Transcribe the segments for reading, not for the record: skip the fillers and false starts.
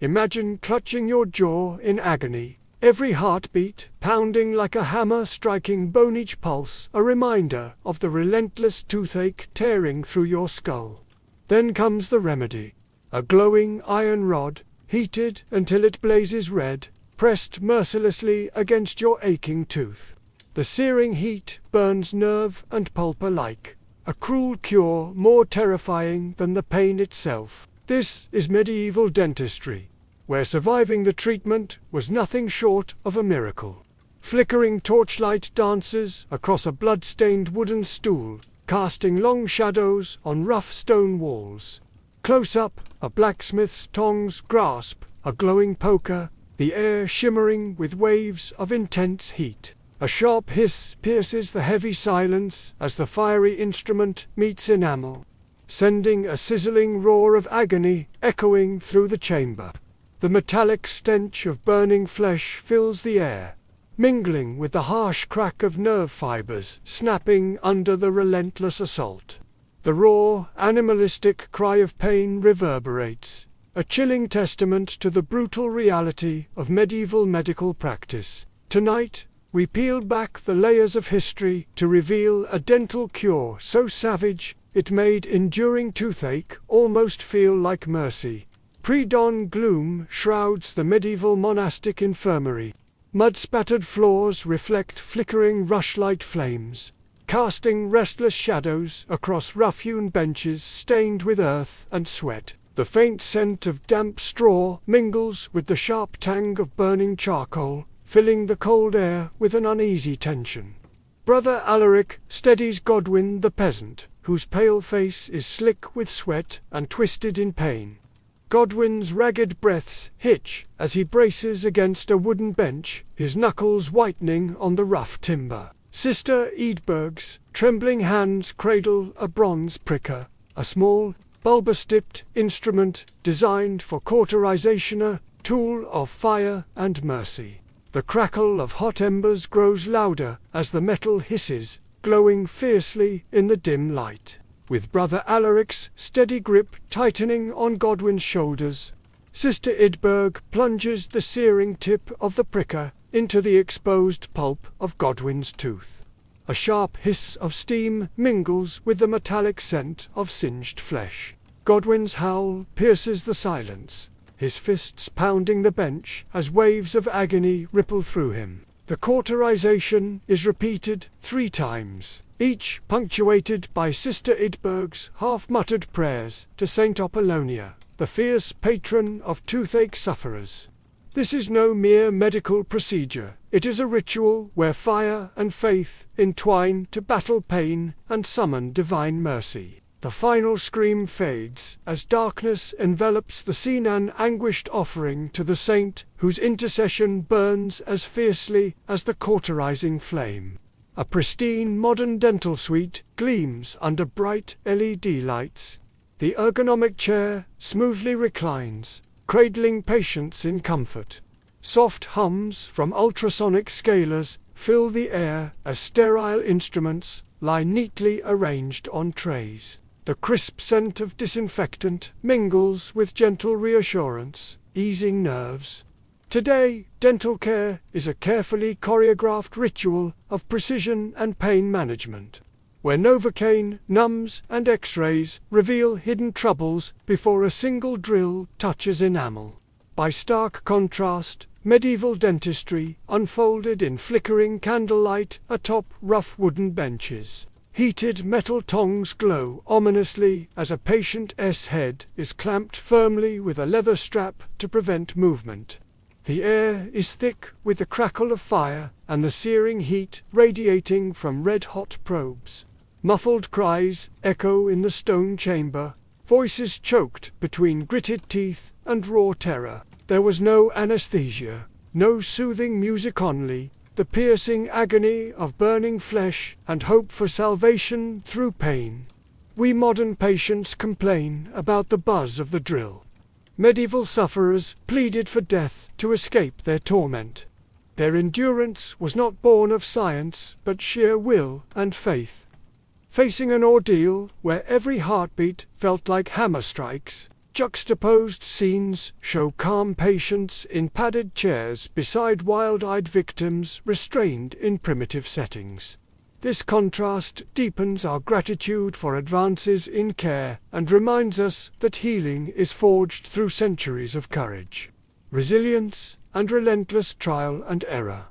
Imagine clutching your jaw in agony, every heartbeat pounding like a hammer striking bone, each pulse a reminder of the relentless toothache tearing through your skull. Then comes the remedy, a glowing iron rod, heated until it blazes red, pressed mercilessly against your aching tooth. The searing heat burns nerve and pulp alike, a cruel cure more terrifying than the pain itself. This is medieval dentistry, where surviving the treatment was nothing short of a miracle. Flickering torchlight dances across a blood-stained wooden stool, casting long shadows on rough stone walls. Close up, a blacksmith's tongs grasp a glowing poker, the air shimmering with waves of intense heat. A sharp hiss pierces the heavy silence as the fiery instrument meets enamel, sending a sizzling roar of agony echoing through the chamber. The metallic stench of burning flesh fills the air, mingling with the harsh crack of nerve fibers snapping under the relentless assault. The raw, animalistic cry of pain reverberates, a chilling testament to the brutal reality of medieval medical practice. Tonight, we peel back the layers of history to reveal a dental cure so savage it made enduring toothache almost feel like mercy. Pre-dawn gloom shrouds the medieval monastic infirmary. Mud-spattered floors reflect flickering rushlight flames, casting restless shadows across rough-hewn benches stained with earth and sweat. The faint scent of damp straw mingles with the sharp tang of burning charcoal, filling the cold air with an uneasy tension. Brother Alaric steadies Godwin the peasant, whose pale face is slick with sweat and twisted in pain. Godwin's ragged breaths hitch as he braces against a wooden bench, his knuckles whitening on the rough timber. Sister Eadberg's trembling hands cradle a bronze pricker, a small, bulbous-tipped instrument designed for cauterization, a tool of fire and mercy. The crackle of hot embers grows louder as the metal hisses, glowing fiercely in the dim light. With Brother Alaric's steady grip tightening on Godwin's shoulders, Sister Eadberg plunges the searing tip of the pricker into the exposed pulp of Godwin's tooth. A sharp hiss of steam mingles with the metallic scent of singed flesh. Godwin's howl pierces the silence, his fists pounding the bench as waves of agony ripple through him. The cauterization is repeated 3 times, each punctuated by Sister Eadberg's half-muttered prayers to Saint Apollonia, the fierce patron of toothache sufferers. This is no mere medical procedure, it is a ritual where fire and faith entwine to battle pain and summon divine mercy. The final scream fades as darkness envelops the scene, an anguished offering to the saint whose intercession burns as fiercely as the cauterizing flame. A pristine modern dental suite gleams under bright LED lights. The ergonomic chair smoothly reclines, cradling patients in comfort. Soft hums from ultrasonic scalers fill the air as sterile instruments lie neatly arranged on trays. The crisp scent of disinfectant mingles with gentle reassurance, easing nerves. Today, dental care is a carefully choreographed ritual of precision and pain management, where Novocaine, numbs, and X-rays reveal hidden troubles before a single drill touches enamel. By stark contrast, medieval dentistry unfolded in flickering candlelight atop rough wooden benches. Heated metal tongs glow ominously as a patient's head is clamped firmly with a leather strap to prevent movement. The air is thick with the crackle of fire and the searing heat radiating from red-hot probes. Muffled cries echo in the stone chamber, voices choked between gritted teeth and raw terror. There was no anesthesia, no soothing music, only the piercing agony of burning flesh and hope for salvation through pain. We modern patients complain about the buzz of the drill. Medieval sufferers pleaded for death to escape their torment. Their endurance was not born of science but sheer will and faith. Facing an ordeal where every heartbeat felt like hammer strikes, Juxtaposed scenes show calm patients in padded chairs beside wild-eyed victims restrained in primitive settings. This contrast deepens our gratitude for advances in care and reminds us that healing is forged through centuries of courage, resilience, and relentless trial and error.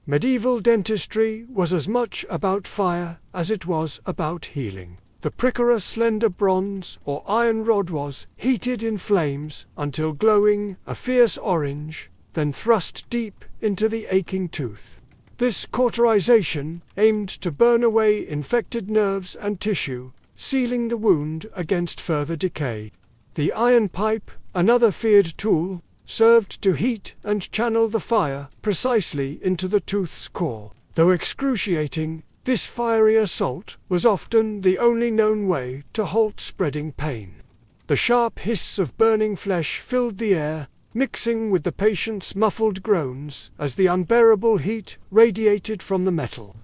Medieval dentistry was as much about fire as it was about healing. The prick a slender bronze or iron rod was heated in flames until glowing a fierce orange, then thrust deep into the aching tooth. This cauterization aimed to burn away infected nerves and tissue, sealing the wound against further decay. The iron pipe, another feared tool, served to heat and channel the fire precisely into the tooth's core. Though excruciating, this fiery assault was often the only known way to halt spreading pain. The sharp hiss of burning flesh filled the air, mixing with the patient's muffled groans as the unbearable heat radiated from the metal.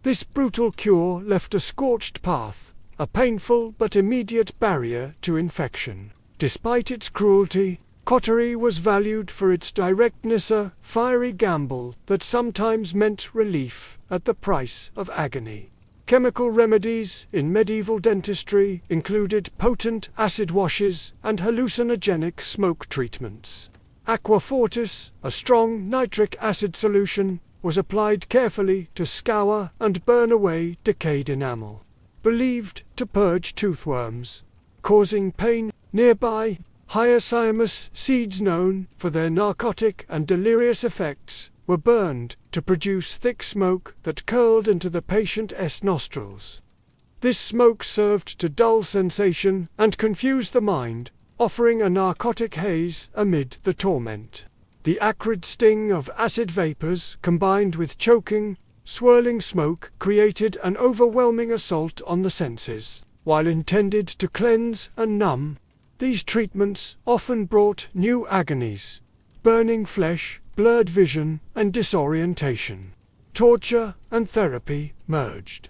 This brutal cure left a scorched path, a painful but immediate barrier to infection. Despite its cruelty, cautery was valued for its directness, a fiery gamble that sometimes meant relief at the price of agony. Chemical remedies in medieval dentistry included potent acid washes and hallucinogenic smoke treatments. Aqua fortis, a strong nitric acid solution, was applied carefully to scour and burn away decayed enamel, believed to purge toothworms, causing pain. Nearby, hyoscyamus seeds, known for their narcotic and delirious effects, were burned to produce thick smoke that curled into the patient's nostrils. This smoke served to dull sensation and confuse the mind, offering a narcotic haze amid the torment. The acrid sting of acid vapors combined with choking, swirling smoke created an overwhelming assault on the senses. While intended to cleanse and numb, these treatments often brought new agonies: burning flesh, blurred vision, and disorientation. Torture and therapy merged.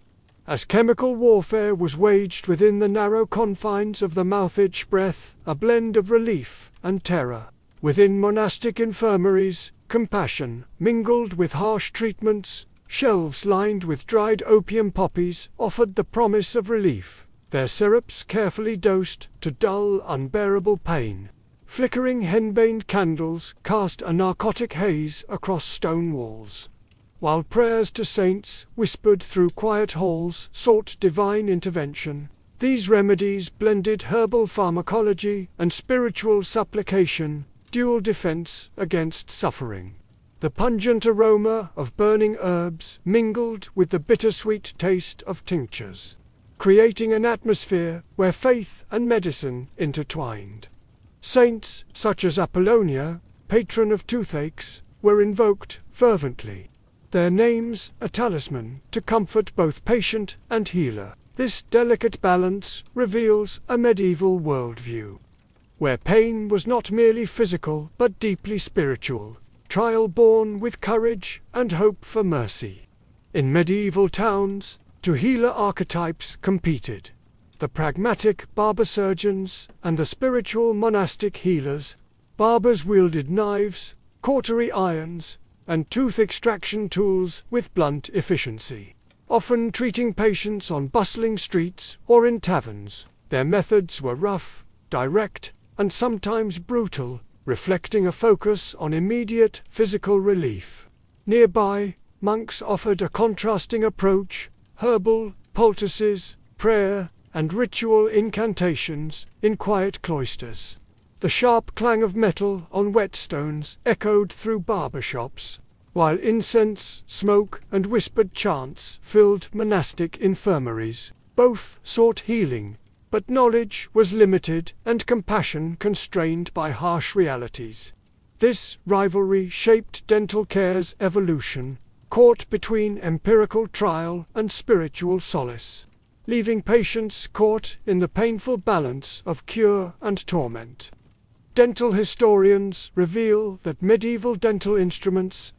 As chemical warfare was waged within the narrow confines of the mouth, each breath a blend of relief and terror. Within monastic infirmaries, compassion mingled with harsh treatments. Shelves lined with dried opium poppies offered the promise of relief, their syrups carefully dosed to dull unbearable pain. Flickering henbane candles cast a narcotic haze across stone walls, while prayers to saints, whispered through quiet halls, sought divine intervention. These remedies blended herbal pharmacology and spiritual supplication, dual defense against suffering. The pungent aroma of burning herbs mingled with the bittersweet taste of tinctures, creating an atmosphere where faith and medicine intertwined. Saints such as Apollonia, patron of toothaches, were invoked fervently, their names a talisman to comfort both patient and healer. This delicate balance reveals a medieval worldview, where pain was not merely physical but deeply spiritual, trial born with courage and hope for mercy. In medieval towns, two healer archetypes competed: the pragmatic barber surgeons and the spiritual monastic healers. Barbers wielded knives, cautery irons, and tooth extraction tools with blunt efficiency, often treating patients on bustling streets or in taverns. Their methods were rough, direct, and sometimes brutal, reflecting a focus on immediate physical relief. Nearby, monks offered a contrasting approach: herbal poultices, prayer, and ritual incantations in quiet cloisters. The sharp clang of metal on whetstones echoed through barber shops, while incense, smoke, and whispered chants filled monastic infirmaries. Both sought healing, but knowledge was limited and compassion constrained by harsh realities. This rivalry shaped dental care's evolution, caught between empirical trial and spiritual solace, leaving patients caught in the painful balance of cure and torment. Dental historians reveal that medieval dental instruments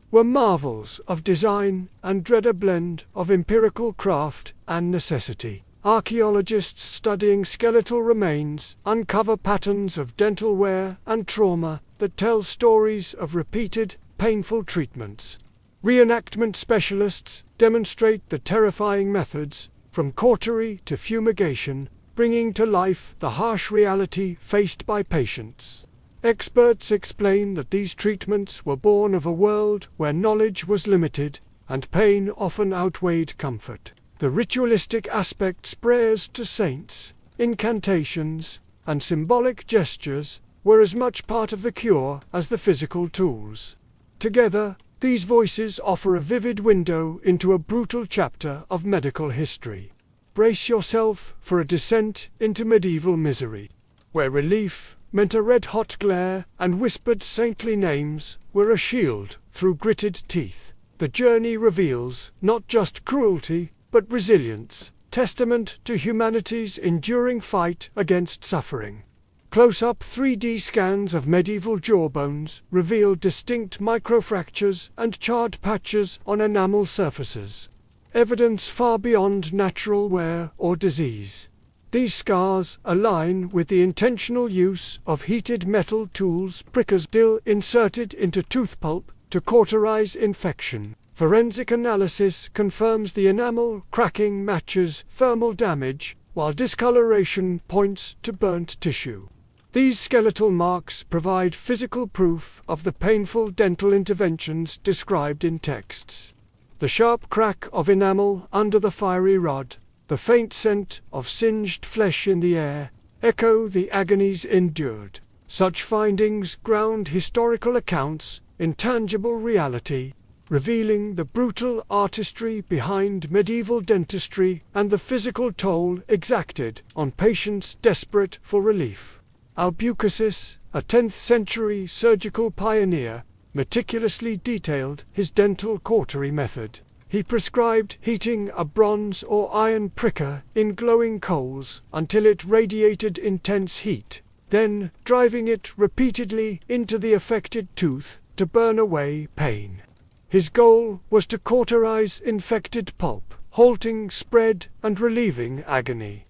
were marvels of design and dread, a blend of empirical craft and necessity. Archaeologists studying skeletal remains uncover patterns of dental wear and trauma that tell stories of repeated, painful treatments. Reenactment specialists demonstrate the terrifying methods, from cautery to fumigation, bringing to life the harsh reality faced by patients. Experts explain that these treatments were born of a world where knowledge was limited and pain often outweighed comfort. The ritualistic aspects, prayers to saints, incantations, and symbolic gestures, were as much part of the cure as the physical tools. Together, these voices offer a vivid window into a brutal chapter of medical history. Brace yourself for a descent into medieval misery, where relief meant a red-hot glare and whispered saintly names were a shield through gritted teeth. The journey reveals not just cruelty, but resilience, testament to humanity's enduring fight against suffering. Close-up 3D scans of medieval jawbones reveal distinct microfractures and charred patches on enamel surfaces, evidence far beyond natural wear or disease. These scars align with the intentional use of heated metal tools, prickers still inserted into tooth pulp to cauterize infection. Forensic analysis confirms the enamel cracking matches thermal damage, while discoloration points to burnt tissue. These skeletal marks provide physical proof of the painful dental interventions described in texts. The sharp crack of enamel under the fiery rod, the faint scent of singed flesh in the air, echo the agonies endured. Such findings ground historical accounts in tangible reality, revealing the brutal artistry behind medieval dentistry and the physical toll exacted on patients desperate for relief. Albucasis, a 10th-century surgical pioneer, meticulously detailed his dental cautery method. He prescribed heating a bronze or iron pricker in glowing coals until it radiated intense heat, then driving it repeatedly into the affected tooth to burn away pain. His goal was to cauterize infected pulp, halting spread and relieving agony.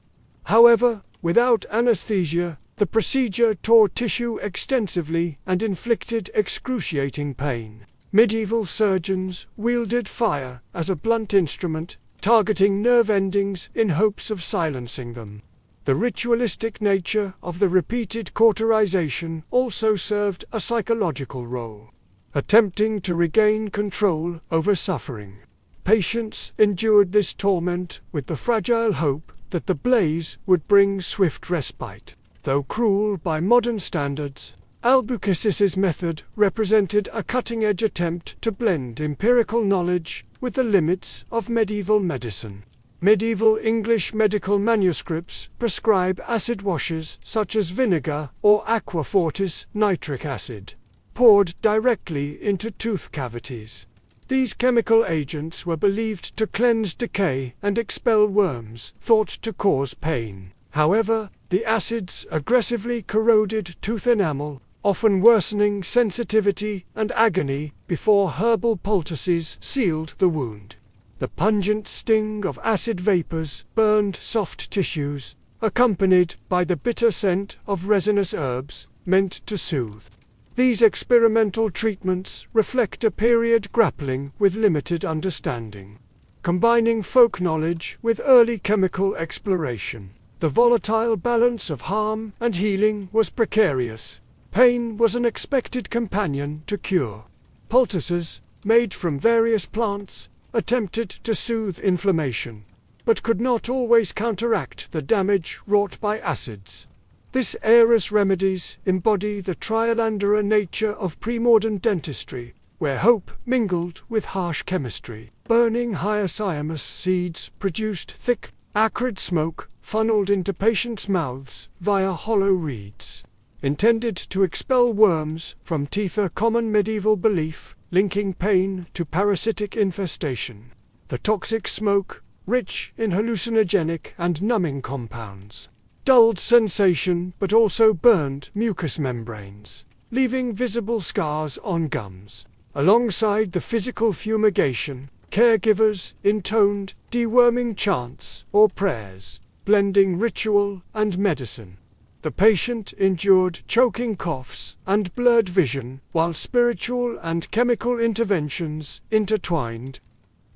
However, without anesthesia, the procedure tore tissue extensively and inflicted excruciating pain. Medieval surgeons wielded fire as a blunt instrument, targeting nerve endings in hopes of silencing them. The ritualistic nature of the repeated cauterization also served a psychological role, attempting to regain control over suffering. Patients endured this torment with the fragile hope that the blaze would bring swift respite. Though cruel by modern standards, Albucasis's method represented a cutting-edge attempt to blend empirical knowledge with the limits of medieval medicine. Medieval English medical manuscripts prescribe acid washes such as vinegar or aqua fortis nitric acid, poured directly into tooth cavities. These chemical agents were believed to cleanse decay and expel worms thought to cause pain. However, the acids aggressively corroded tooth enamel, often worsening sensitivity and agony before herbal poultices sealed the wound. The pungent sting of acid vapors burned soft tissues, accompanied by the bitter scent of resinous herbs meant to soothe. These experimental treatments reflect a period grappling with limited understanding, combining folk knowledge with early chemical exploration. The volatile balance of harm and healing was precarious. Pain was an expected companion to cure. Poultices, made from various plants, attempted to soothe inflammation, but could not always counteract the damage wrought by acids. This era's remedies embody the trialandera nature of pre-modern dentistry, where hope mingled with harsh chemistry. Burning hyoscyamus seeds produced thick, acrid smoke funneled into patients' mouths via hollow reeds, intended to expel worms from teeth, a common medieval belief linking pain to parasitic infestation. The toxic smoke, rich in hallucinogenic and numbing compounds, dulled sensation but also burned mucous membranes, leaving visible scars on gums. Alongside the physical fumigation, caregivers intoned deworming chants or prayers, blending ritual and medicine. The patient endured choking coughs and blurred vision, while spiritual and chemical interventions intertwined.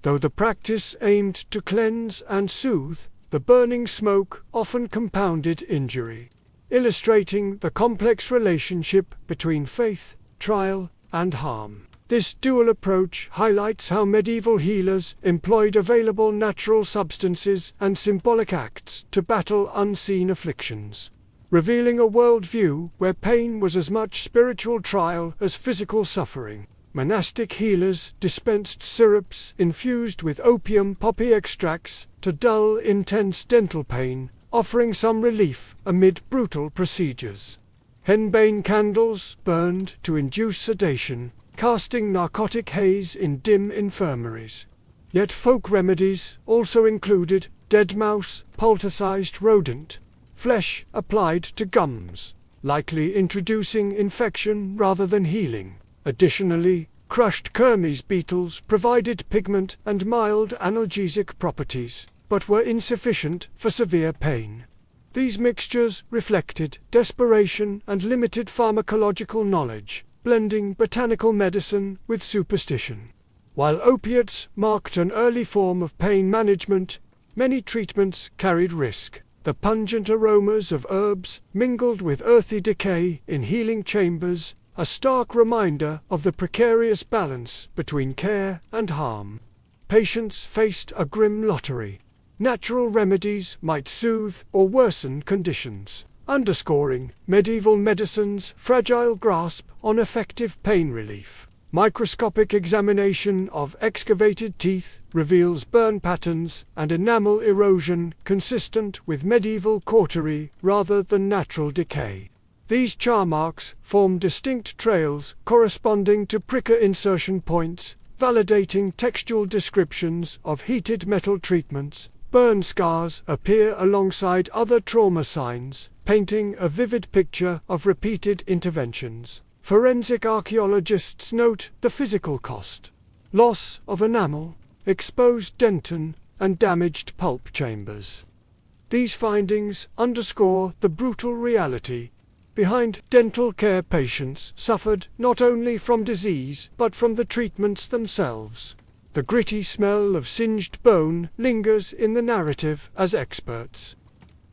Though the practice aimed to cleanse and soothe, the burning smoke often compounded injury, illustrating the complex relationship between faith, trial, and harm. This dual approach highlights how medieval healers employed available natural substances and symbolic acts to battle unseen afflictions, revealing a worldview where pain was as much spiritual trial as physical suffering. Monastic healers dispensed syrups infused with opium poppy extracts to dull intense dental pain, offering some relief amid brutal procedures. Henbane candles burned to induce sedation, casting narcotic haze in dim infirmaries. Yet folk remedies also included dead mouse, poulticized rodent, flesh applied to gums, likely introducing infection rather than healing. Additionally, crushed Kermes beetles provided pigment and mild analgesic properties, but were insufficient for severe pain. These mixtures reflected desperation and limited pharmacological knowledge, blending botanical medicine with superstition. While opiates marked an early form of pain management, many treatments carried risk. The pungent aromas of herbs mingled with earthy decay in healing chambers, a stark reminder of the precarious balance between care and harm. Patients faced a grim lottery. Natural remedies might soothe or worsen conditions, underscoring medieval medicine's fragile grasp on effective pain relief. Microscopic examination of excavated teeth reveals burn patterns and enamel erosion consistent with medieval cautery rather than natural decay. These char marks form distinct trails corresponding to pricker insertion points, validating textual descriptions of heated metal treatments. Burn scars appear alongside other trauma signs, painting a vivid picture of repeated interventions. Forensic archaeologists note the physical cost: loss of enamel, exposed dentin, and damaged pulp chambers. These findings underscore the brutal reality behind dental care. Patients suffered not only from disease but from the treatments themselves. The gritty smell of singed bone lingers in the narrative as experts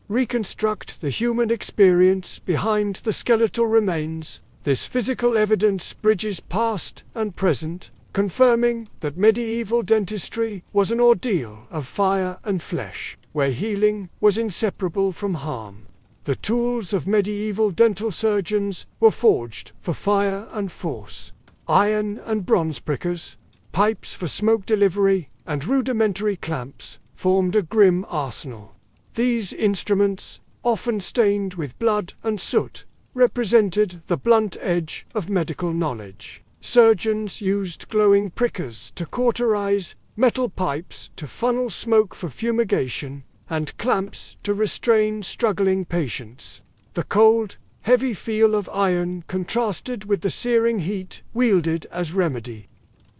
reconstruct the human experience behind the skeletal remains. This physical evidence bridges past and present, confirming that medieval dentistry was an ordeal of fire and flesh, where healing was inseparable from harm. The tools of medieval dental surgeons were forged for fire and force. Iron and bronze prickers, pipes for smoke delivery, and rudimentary clamps formed a grim arsenal. These instruments, often stained with blood and soot, represented the blunt edge of medical knowledge. Surgeons used glowing prickers to cauterize, metal pipes to funnel smoke for fumigation, and clamps to restrain struggling patients. The cold, heavy feel of iron contrasted with the searing heat wielded as remedy.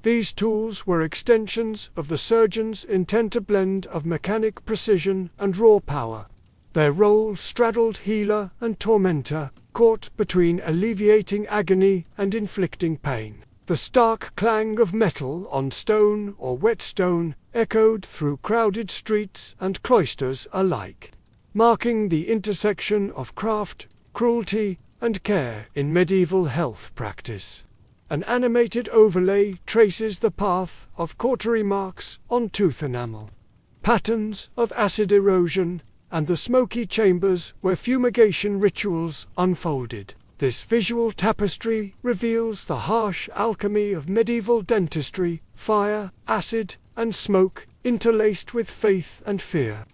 These tools were extensions of the surgeon's intent, a blend of mechanic precision and raw power. Their role straddled healer and tormentor, caught between alleviating agony and inflicting pain. The stark clang of metal on stone or whetstone echoed through crowded streets and cloisters alike, marking the intersection of craft, cruelty, and care in medieval health practice. An animated overlay traces the path of cautery marks on tooth enamel, patterns of acid erosion, and the smoky chambers where fumigation rituals unfolded. This visual tapestry reveals the harsh alchemy of medieval dentistry: fire, acid, and smoke, interlaced with faith and fear.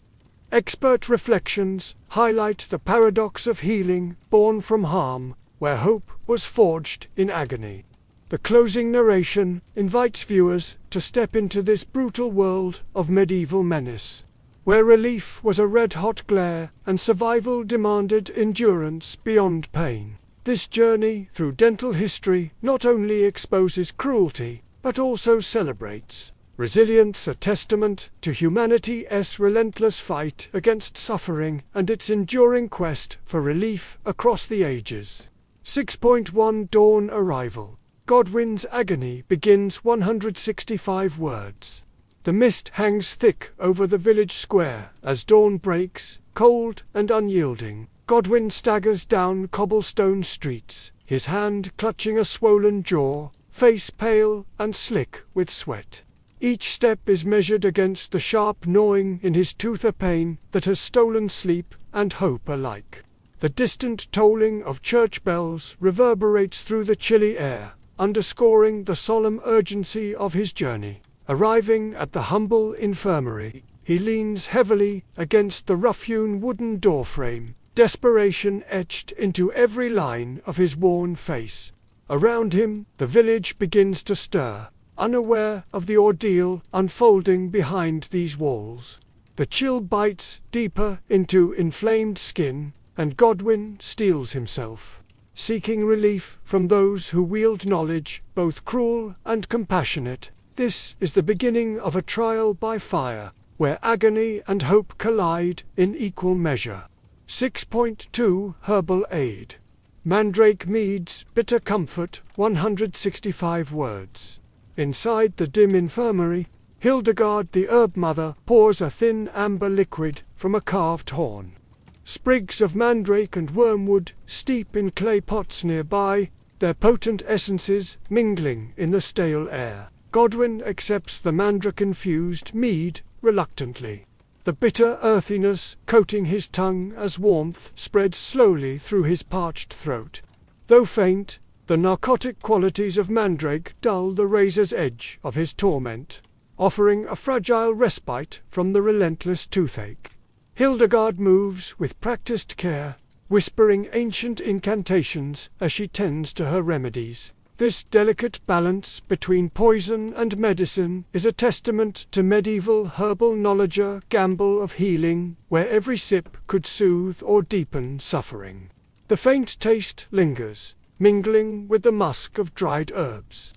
Expert reflections highlight the paradox of healing born from harm, where hope was forged in agony. The closing narration invites viewers to step into this brutal world of medieval menace, where relief was a red-hot glare and survival demanded endurance beyond pain. This journey through dental history not only exposes cruelty, but also celebrates Resilience, a testament to humanity's relentless fight against suffering and its enduring quest for relief across the ages. 6.1 Dawn Arrival. Godwin's agony begins 165 words. The mist hangs thick over the village square as dawn breaks, cold and unyielding. Godwin staggers down cobblestone streets, his hand clutching a swollen jaw, face pale and slick with sweat. Each step is measured against the sharp gnawing in his tooth, a pain that has stolen sleep and hope alike. The distant tolling of church bells reverberates through the chilly air, underscoring the solemn urgency of his journey. Arriving at the humble infirmary, he leans heavily against the rough-hewn wooden doorframe, desperation etched into every line of his worn face. Around him, the village begins to stir, unaware of the ordeal unfolding behind these walls. The chill bites deeper into inflamed skin, and Godwin steels himself, seeking relief from those who wield knowledge, both cruel and compassionate. This is the beginning of a trial by fire, where agony and hope collide in equal measure. 6.2 Herbal Aid. Mandrake Mead's Bitter Comfort, 165 words. Inside the dim infirmary, Hildegard the herb mother pours a thin amber liquid from a carved horn. Sprigs of mandrake and wormwood steep in clay pots nearby, their potent essences mingling in the stale air. Godwin accepts the mandrake-infused mead reluctantly, the bitter earthiness coating his tongue as warmth spreads slowly through his parched throat. Though faint, the narcotic qualities of mandrake dull the razor's edge of his torment, offering a fragile respite from the relentless toothache. Hildegard moves with practiced care, whispering ancient incantations as she tends to her remedies. This delicate balance between poison and medicine is a testament to medieval herbal knowledge, a gamble of healing, where every sip could soothe or deepen suffering. The faint taste lingers, mingling with the musk of dried herbs.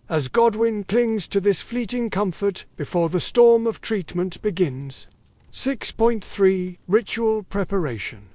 As Godwin clings to this fleeting comfort before the storm of treatment begins. 6.3 Ritual Preparation.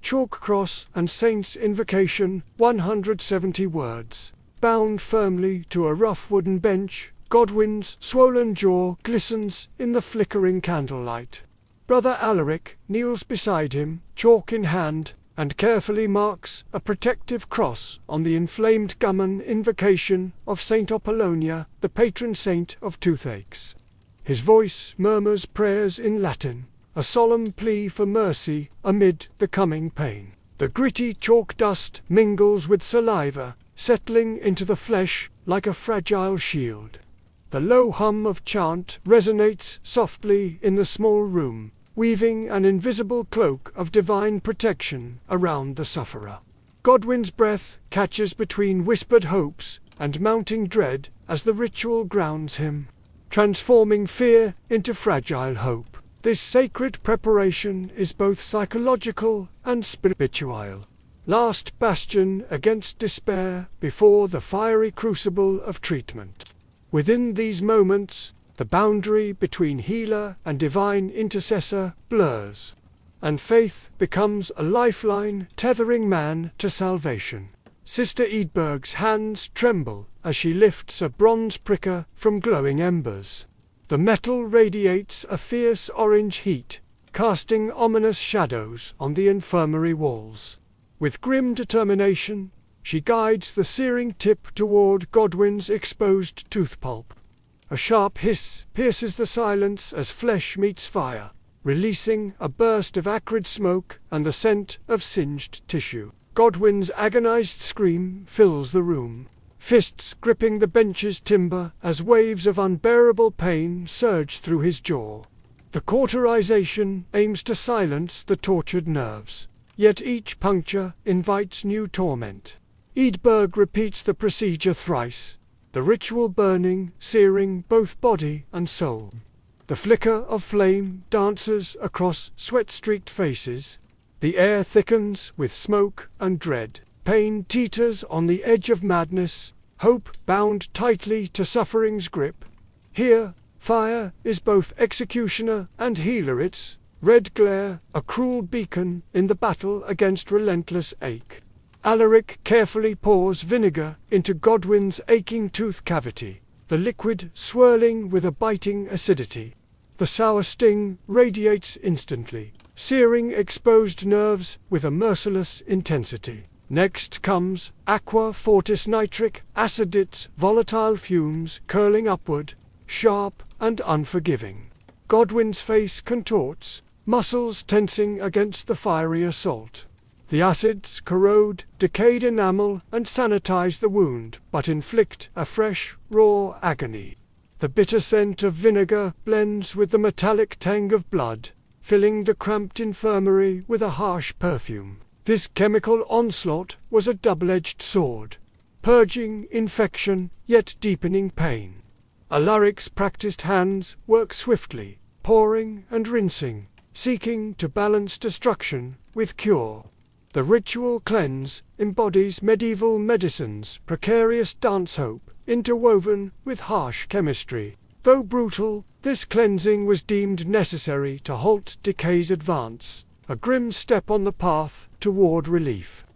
Chalk Cross and Saint's Invocation, 170 words. Bound firmly to a rough wooden bench, Godwin's swollen jaw glistens in the flickering candlelight. Brother Alaric kneels beside him, chalk in hand, and carefully marks a protective cross on the inflamed gum, an invocation of Saint Apollonia, the patron saint of toothaches. His voice murmurs prayers in Latin, a solemn plea for mercy amid the coming pain. The gritty chalk dust mingles with saliva, settling into the flesh like a fragile shield. The low hum of chant resonates softly in the small room, weaving an invisible cloak of divine protection around the sufferer. Godwin's breath catches between whispered hopes and mounting dread as the ritual grounds him, transforming fear into fragile hope. This sacred preparation is both psychological and spiritual. Last bastion against despair before the fiery crucible of treatment. Within these moments, the boundary between healer and divine intercessor blurs, and faith becomes a lifeline tethering man to salvation. Sister Edberg's hands tremble as she lifts a bronze pricker from glowing embers. The metal radiates a fierce orange heat, casting ominous shadows on the infirmary walls. With grim determination, she guides the searing tip toward Godwin's exposed tooth pulp. A sharp hiss pierces the silence as flesh meets fire, releasing a burst of acrid smoke and the scent of singed tissue. Godwin's agonized scream fills the room, fists gripping the bench's timber as waves of unbearable pain surge through his jaw. The cauterization aims to silence the tortured nerves, yet each puncture invites new torment. Edberg repeats the procedure thrice, the ritual burning, searing both body and soul. The flicker of flame dances across sweat-streaked faces. The air thickens with smoke and dread. Pain teeters on the edge of madness, hope bound tightly to suffering's grip. Here, Fire is both executioner and healer. Its red glare, a cruel beacon in the battle against relentless ache. Alaric carefully pours vinegar into Godwin's aching tooth cavity, the liquid swirling with a biting acidity. The sour sting radiates instantly, searing exposed nerves with a merciless intensity. Next comes aqua fortis nitric acid, its volatile fumes curling upward, sharp and unforgiving. Godwin's face contorts, muscles tensing against the fiery assault. The acids corrode decayed enamel and sanitize the wound, but inflict a fresh, raw agony. The bitter scent of vinegar blends with the metallic tang of blood, filling the cramped infirmary with a harsh perfume. This chemical onslaught was a double-edged sword, purging infection yet deepening pain. Alaric's practiced hands work swiftly, pouring and rinsing, seeking to balance destruction with cure. The ritual cleanse embodies medieval medicine's precarious dance hope, interwoven with harsh chemistry. Though brutal, this cleansing was deemed necessary to halt decay's advance, a grim step on the path toward relief.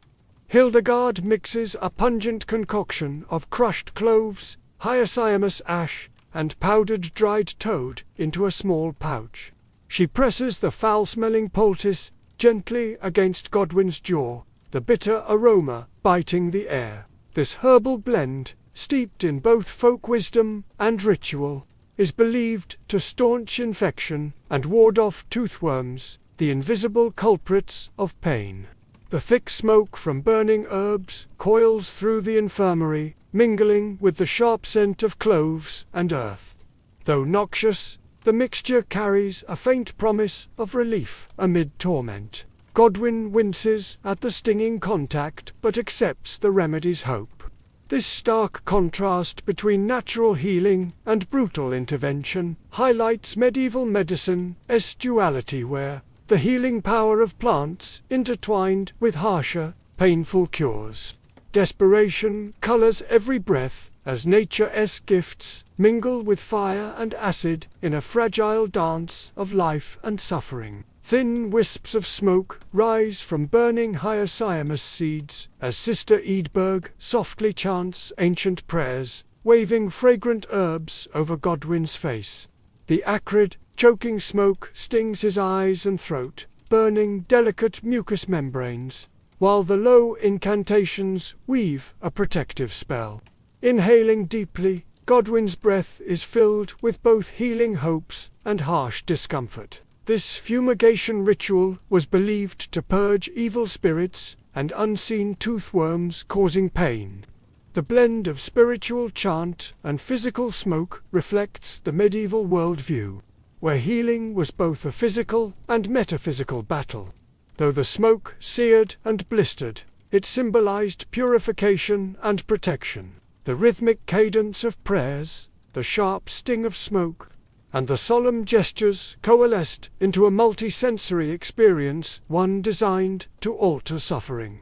Hildegard mixes a pungent concoction of crushed cloves, hyoscyamus ash, and powdered dried toad into a small pouch. She presses the foul-smelling poultice gently against Godwin's jaw, the bitter aroma biting the air. This herbal blend, steeped in both folk wisdom and ritual, is believed to staunch infection and ward off toothworms, the invisible culprits of pain. The thick smoke from burning herbs coils through the infirmary, mingling with the sharp scent of cloves and earth. Though noxious, the mixture carries a faint promise of relief amid torment. Godwin winces at the stinging contact but accepts the remedy's hope. This stark contrast between natural healing and brutal intervention highlights medieval medicine's duality, where the healing power of plants intertwined with harsher, painful cures. Desperation colors every breath as nature's gifts mingle with fire and acid in a fragile dance of life and suffering. Thin wisps of smoke rise from burning hyoscyamus seeds as Sister Eadberg softly chants ancient prayers, waving fragrant herbs over Godwin's face. The acrid, choking smoke stings his eyes and throat, burning delicate mucous membranes, while the low incantations weave a protective spell. Inhaling deeply, Godwin's breath is filled with both healing hopes and harsh discomfort. This fumigation ritual was believed to purge evil spirits and unseen toothworms causing pain. The blend of spiritual chant and physical smoke reflects the medieval worldview, where healing was both a physical and metaphysical battle. Though the smoke seared and blistered, it symbolized purification and protection. The rhythmic cadence of prayers, the sharp sting of smoke, and the solemn gestures coalesced into a multi-sensory experience, one designed to alter suffering,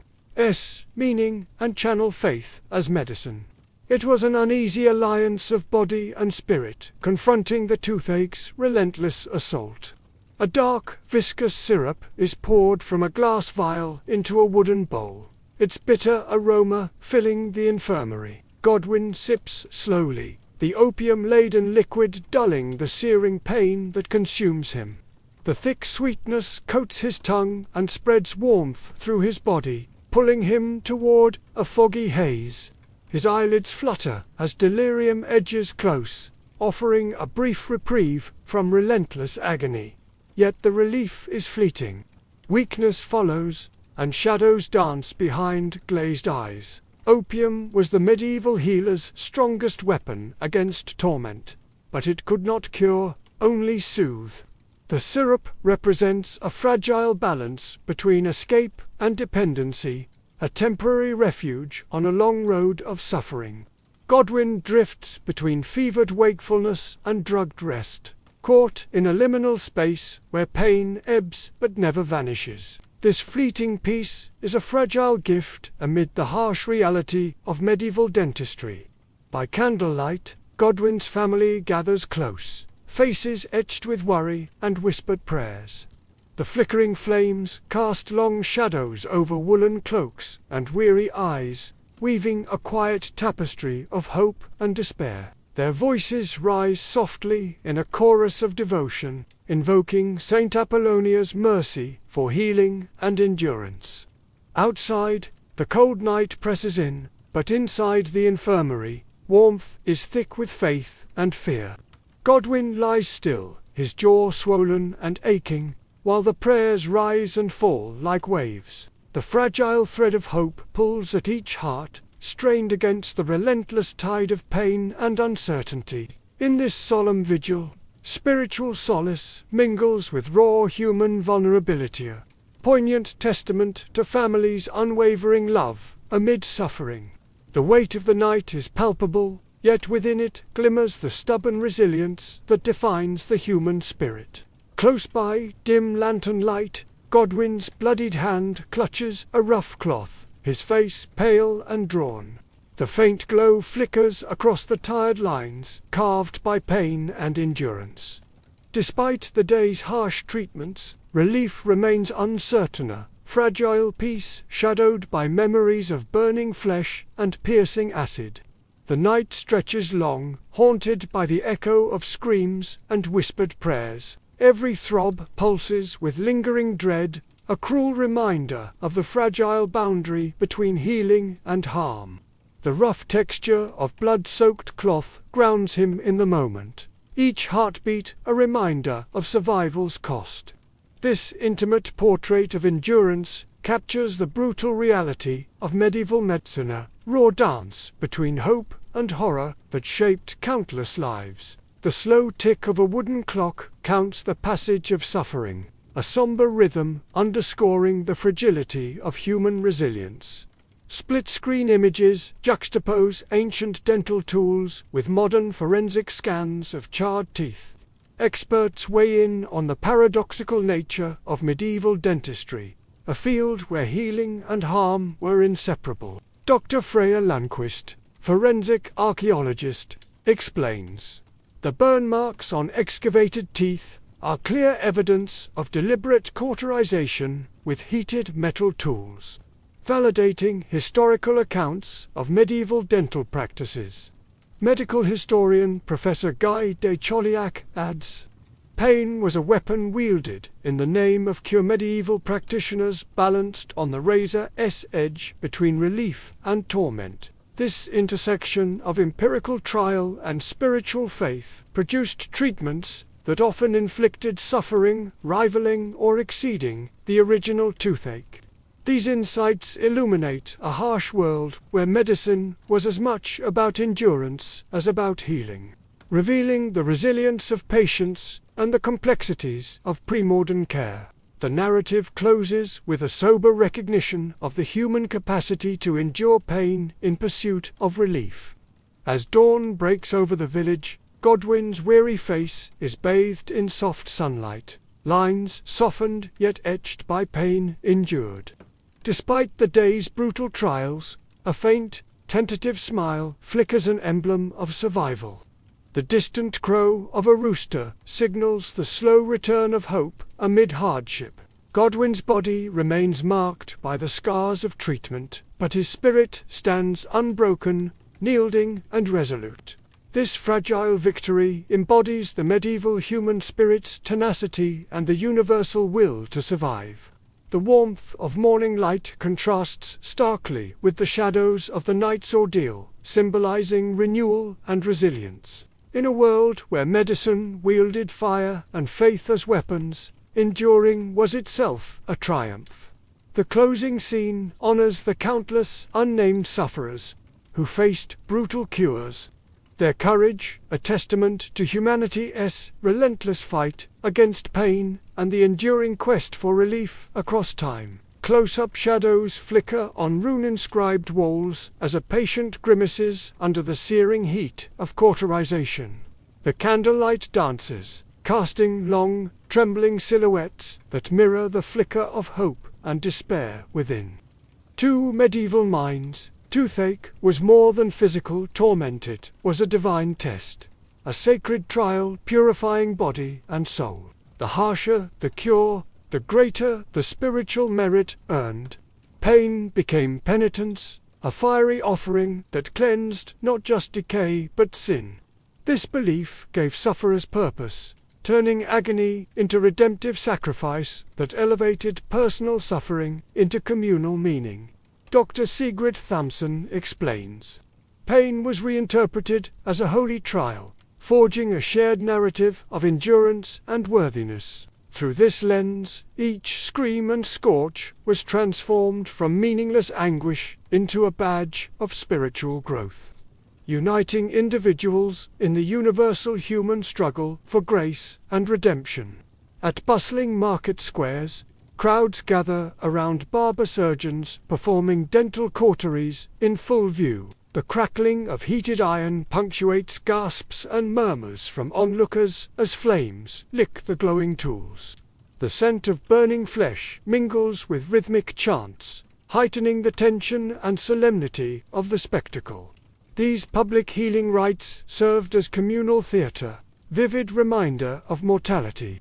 meaning and channel faith as medicine. It was an uneasy alliance of body and spirit, confronting the toothache's relentless assault. A dark, viscous syrup is poured from a glass vial into a wooden bowl, its bitter aroma filling the infirmary. Godwin sips slowly, the opium-laden liquid dulling the searing pain that consumes him. The thick sweetness coats his tongue and spreads warmth through his body, pulling him toward a foggy haze. His eyelids flutter as delirium edges close, offering a brief reprieve from relentless agony. Yet the relief is fleeting. Weakness follows, and shadows dance behind glazed eyes. Opium was the medieval healer's strongest weapon against torment, but it could not cure, only soothe. The syrup represents a fragile balance between escape and dependency, a temporary refuge on a long road of suffering. Godwin drifts between fevered wakefulness and drugged rest, caught in a liminal space where pain ebbs but never vanishes. This fleeting peace is a fragile gift amid the harsh reality of medieval dentistry. By candlelight, Godwin's family gathers close, faces etched with worry and whispered prayers. The flickering flames cast long shadows over woolen cloaks and weary eyes, weaving a quiet tapestry of hope and despair. Their voices rise softly in a chorus of devotion, invoking Saint Apollonia's mercy for healing and endurance. Outside, the cold night presses in, but inside the infirmary, warmth is thick with faith and fear. Godwin lies still, his jaw swollen and aching, while the prayers rise and fall like waves. The fragile thread of hope pulls at each heart, strained against the relentless tide of pain and uncertainty. In this solemn vigil, spiritual solace mingles with raw human vulnerability, a poignant testament to families' unwavering love amid suffering. The weight of the night is palpable, yet within it glimmers the stubborn resilience that defines the human spirit. Close by, dim lantern light, Godwin's bloodied hand clutches a rough cloth, his face pale and drawn. The faint glow flickers across the tired lines, carved by pain and endurance. Despite the day's harsh treatments, relief remains uncertain, a fragile peace shadowed by memories of burning flesh and piercing acid. The night stretches long, haunted by the echo of screams and whispered prayers. Every throb pulses with lingering dread, a cruel reminder of the fragile boundary between healing and harm. The rough texture of blood-soaked cloth grounds him in the moment, each heartbeat a reminder of survival's cost. This intimate portrait of endurance captures the brutal reality of medieval medicine, a raw dance between hope and horror that shaped countless lives. The slow tick of a wooden clock counts the passage of suffering, a somber rhythm underscoring the fragility of human resilience. Split-screen images juxtapose ancient dental tools with modern forensic scans of charred teeth. Experts weigh in on the paradoxical nature of medieval dentistry, a field where healing and harm were inseparable. Dr. Freya Landquist, forensic archaeologist, explains. The burn marks on excavated teeth are clear evidence of deliberate cauterization with heated metal tools, validating historical accounts of medieval dental practices. Medical historian Professor Guy de Chauliac adds, pain was a weapon wielded in the name of cure. Medieval practitioners balanced on the razor's edge between relief and torment. This intersection of empirical trial and spiritual faith produced treatments that often inflicted suffering, rivaling or exceeding the original toothache. These insights illuminate a harsh world where medicine was as much about endurance as about healing, revealing the resilience of patients and the complexities of pre-modern care. The narrative closes with a sober recognition of the human capacity to endure pain in pursuit of relief. As dawn breaks over the village, Godwin's weary face is bathed in soft sunlight, lines softened yet etched by pain endured. Despite the day's brutal trials, a faint, tentative smile flickers, an emblem of survival. The distant crow of a rooster signals the slow return of hope amid hardship. Godwin's body remains marked by the scars of treatment, but his spirit stands unbroken, yielding and resolute. This fragile victory embodies the medieval human spirit's tenacity and the universal will to survive. The warmth of morning light contrasts starkly with the shadows of the night's ordeal, symbolizing renewal and resilience. In a world where medicine wielded fire and faith as weapons, enduring was itself a triumph. The closing scene honors the countless unnamed sufferers who faced brutal cures. Their courage, a testament to humanity's relentless fight against pain and the enduring quest for relief across time. Close-up shadows flicker on rune-inscribed walls as a patient grimaces under the searing heat of cauterization. The candlelight dances, casting long, trembling silhouettes that mirror the flicker of hope and despair within. To medieval minds, toothache was more than physical torment, it was a divine test. a sacred trial purifying body and soul. The harsher the cure, the greater the spiritual merit earned. Pain became penitence, a fiery offering that cleansed not just decay but sin. This belief gave sufferers purpose, turning agony into redemptive sacrifice that elevated personal suffering into communal meaning. Dr. Sigrid Thamson explains. Pain was reinterpreted as a holy trial, forging a shared narrative of endurance and worthiness. Through this lens, each scream and scorch was transformed from meaningless anguish into a badge of spiritual growth, uniting individuals in the universal human struggle for grace and redemption. At bustling market squares, crowds gather around barber surgeons performing dental cauteries in full view. The crackling of heated iron punctuates gasps and murmurs from onlookers as flames lick the glowing tools. The scent of burning flesh mingles with rhythmic chants, heightening the tension and solemnity of the spectacle. These public healing rites served as communal theatre, vivid reminder of mortality's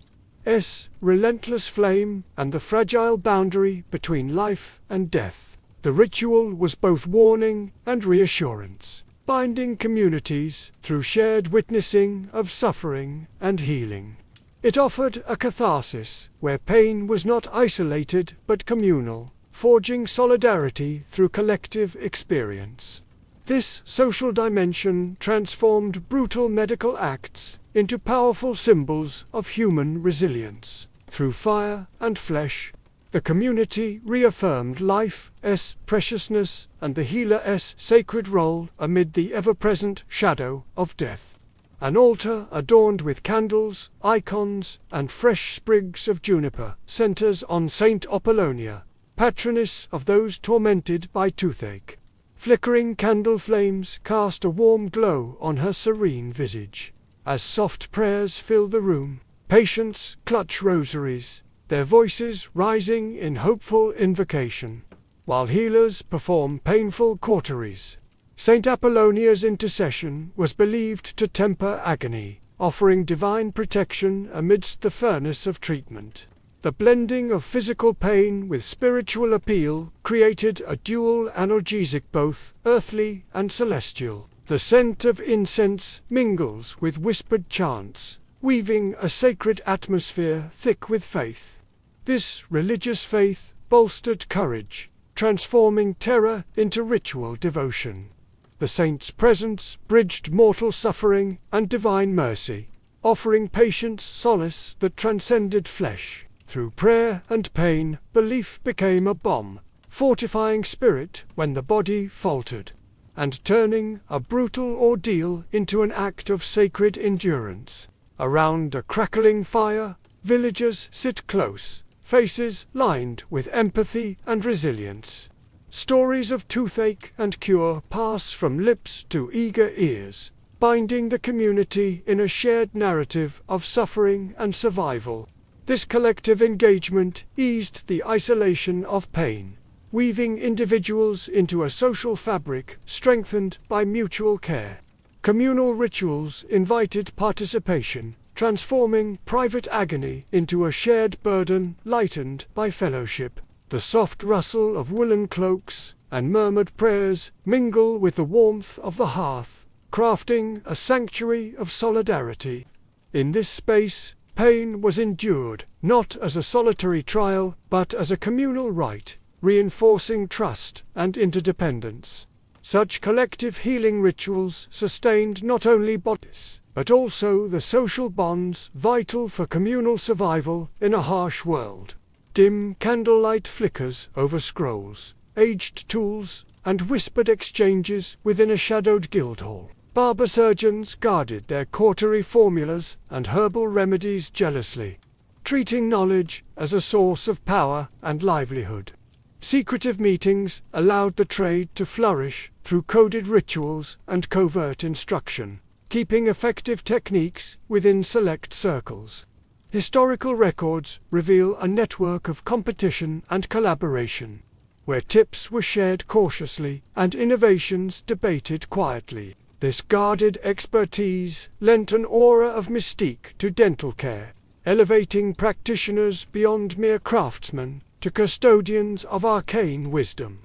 relentless flame and the fragile boundary between life and death. The ritual was both warning and reassurance, binding communities through shared witnessing of suffering and healing. It offered a catharsis where pain was not isolated but communal, forging solidarity through collective experience. This social dimension transformed brutal medical acts into powerful symbols of human resilience. Through fire and flesh, the community reaffirmed life's preciousness and the healer's sacred role amid the ever-present shadow of death. An altar adorned with candles, icons, and fresh sprigs of juniper centers on Saint Apollonia, patroness of those tormented by toothache. Flickering candle flames cast a warm glow on her serene visage. As soft prayers fill the room, patients clutch rosaries, their voices rising in hopeful invocation, while healers perform painful cauteries. Saint Apollonia's intercession was believed to temper agony, offering divine protection amidst the furnace of treatment. The blending of physical pain with spiritual appeal created a dual analgesic, both earthly and celestial. The scent of incense mingles with whispered chants, weaving a sacred atmosphere thick with faith. This religious faith bolstered courage, transforming terror into ritual devotion. The saint's presence bridged mortal suffering and divine mercy, offering patients solace that transcended flesh. Through prayer and pain, belief became a balm, fortifying spirit when the body faltered, and turning a brutal ordeal into an act of sacred endurance. Around a crackling fire, villagers sit close, faces lined with empathy and resilience. Stories of toothache and cure pass from lips to eager ears, binding the community in a shared narrative of suffering and survival. This collective engagement eased the isolation of pain, weaving individuals into a social fabric strengthened by mutual care. Communal rituals invited participation, transforming private agony into a shared burden lightened by fellowship. The soft rustle of woolen cloaks and murmured prayers mingle with the warmth of the hearth, crafting a sanctuary of solidarity. In this space, pain was endured, not as a solitary trial, but as a communal rite, reinforcing trust and interdependence. Such collective healing rituals sustained not only bodies, but also the social bonds vital for communal survival in a harsh world. Dim candlelight flickers over scrolls, aged tools, and whispered exchanges within a shadowed guildhall. Barber surgeons guarded their cautery formulas and herbal remedies jealously, treating knowledge as a source of power and livelihood. Secretive meetings allowed the trade to flourish through coded rituals and covert instruction, keeping effective techniques within select circles. Historical records reveal a network of competition and collaboration, where tips were shared cautiously and innovations debated quietly. This guarded expertise lent an aura of mystique to dental care, elevating practitioners beyond mere craftsmen to custodians of arcane wisdom.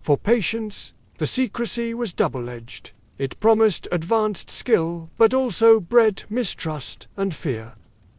For patients, the secrecy was double-edged. It promised advanced skill, but also bred mistrust and fear.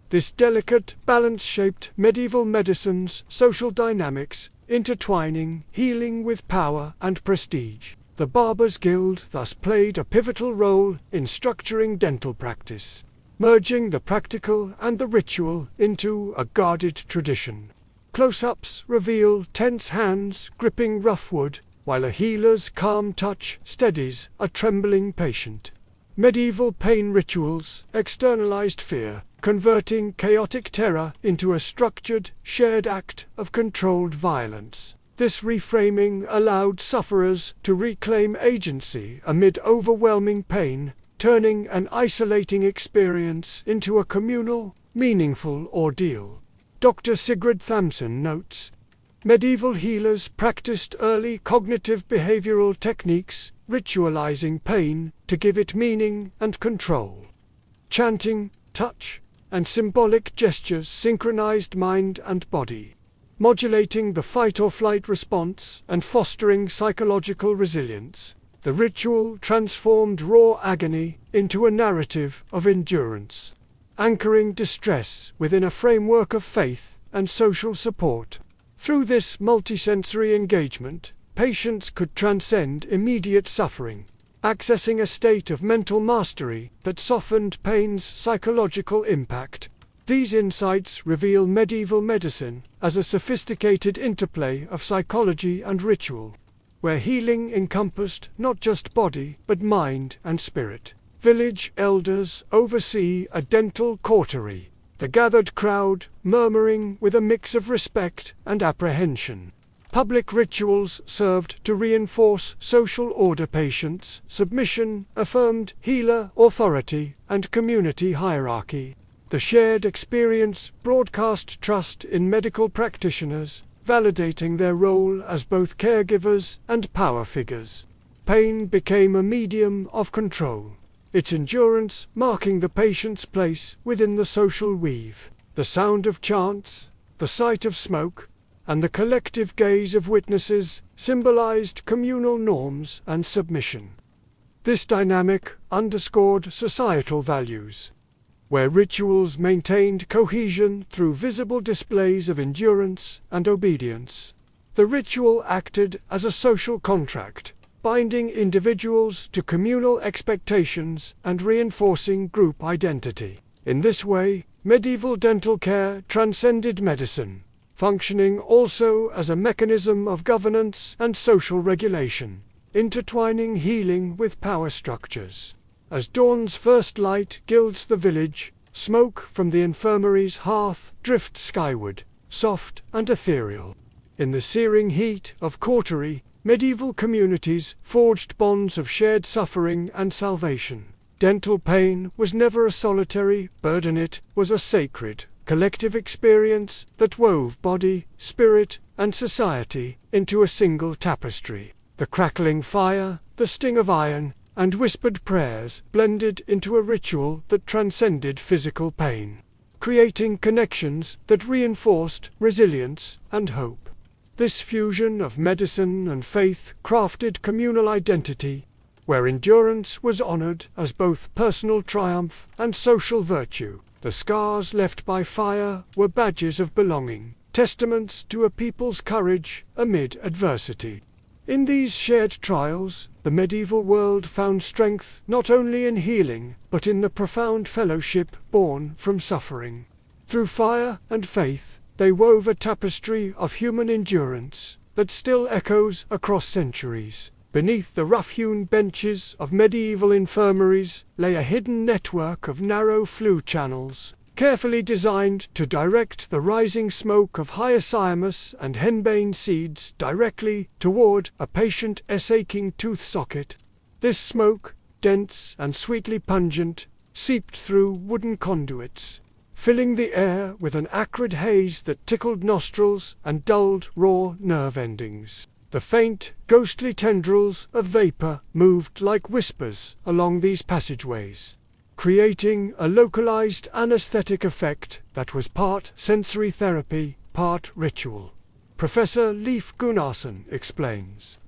This delicate balance shaped medieval medicine's social dynamics, intertwining healing with power and prestige. The Barbers' Guild thus played a pivotal role in structuring dental practice, merging the practical and the ritual into a guarded tradition. Close-ups reveal tense hands gripping rough wood, while a healer's calm touch steadies a trembling patient. Medieval pain rituals externalized fear, converting chaotic terror into a structured, shared act of controlled violence. This reframing allowed sufferers to reclaim agency amid overwhelming pain, turning an isolating experience into a communal, meaningful ordeal. Dr. Sigrid Thamson notes, medieval healers practiced early cognitive behavioral techniques, ritualizing pain to give it meaning and control. Chanting, touch, and symbolic gestures synchronized mind and body, modulating the fight-or-flight response and fostering psychological resilience. The ritual transformed raw agony into a narrative of endurance, anchoring distress within a framework of faith and social support. Through this multisensory engagement, patients could transcend immediate suffering, accessing a state of mental mastery that softened pain's psychological impact. These insights reveal medieval medicine as a sophisticated interplay of psychology and ritual, where healing encompassed not just body but mind and spirit. Village elders oversee a dental cautery, the gathered crowd murmuring with a mix of respect and apprehension. Public rituals served to reinforce social order. Patients' submission affirmed healer authority and community hierarchy. The shared experience broadcast trust in medical practitioners, validating their role as both caregivers and power figures. Pain became a medium of control, its endurance marking the patient's place within the social weave. The sound of chants, the sight of smoke, and the collective gaze of witnesses symbolized communal norms and submission. This dynamic underscored societal values, where rituals maintained cohesion through visible displays of endurance and obedience. The ritual acted as a social contract, binding individuals to communal expectations and reinforcing group identity. In this way, medieval dental care transcended medicine, functioning also as a mechanism of governance and social regulation, intertwining healing with power structures. As dawn's first light gilds the village, smoke from the infirmary's hearth drifts skyward, soft and ethereal. In the searing heat of cautery, medieval communities forged bonds of shared suffering and salvation. Dental pain was never a solitary burden, it was a sacred, collective experience that wove body, spirit, and society into a single tapestry. The crackling fire, the sting of iron, and whispered prayers blended into a ritual that transcended physical pain, creating connections that reinforced resilience and hope. This fusion of medicine and faith crafted communal identity, where endurance was honored as both personal triumph and social virtue. The scars left by fire were badges of belonging, testaments to a people's courage amid adversity. In these shared trials, the medieval world found strength not only in healing, but in the profound fellowship born from suffering. Through fire and faith, they wove a tapestry of human endurance that still echoes across centuries. Beneath the rough-hewn benches of medieval infirmaries lay a hidden network of narrow flue channels, carefully designed to direct the rising smoke of hyoscyamus and henbane seeds directly toward a patient's aching tooth socket. This smoke, dense and sweetly pungent, seeped through wooden conduits, filling the air with an acrid haze that tickled nostrils and dulled raw nerve endings. The faint, ghostly tendrils of vapor moved like whispers along these passageways, creating a localized anesthetic effect that was part sensory therapy, part ritual. Professor Leif Gunnarsson explains.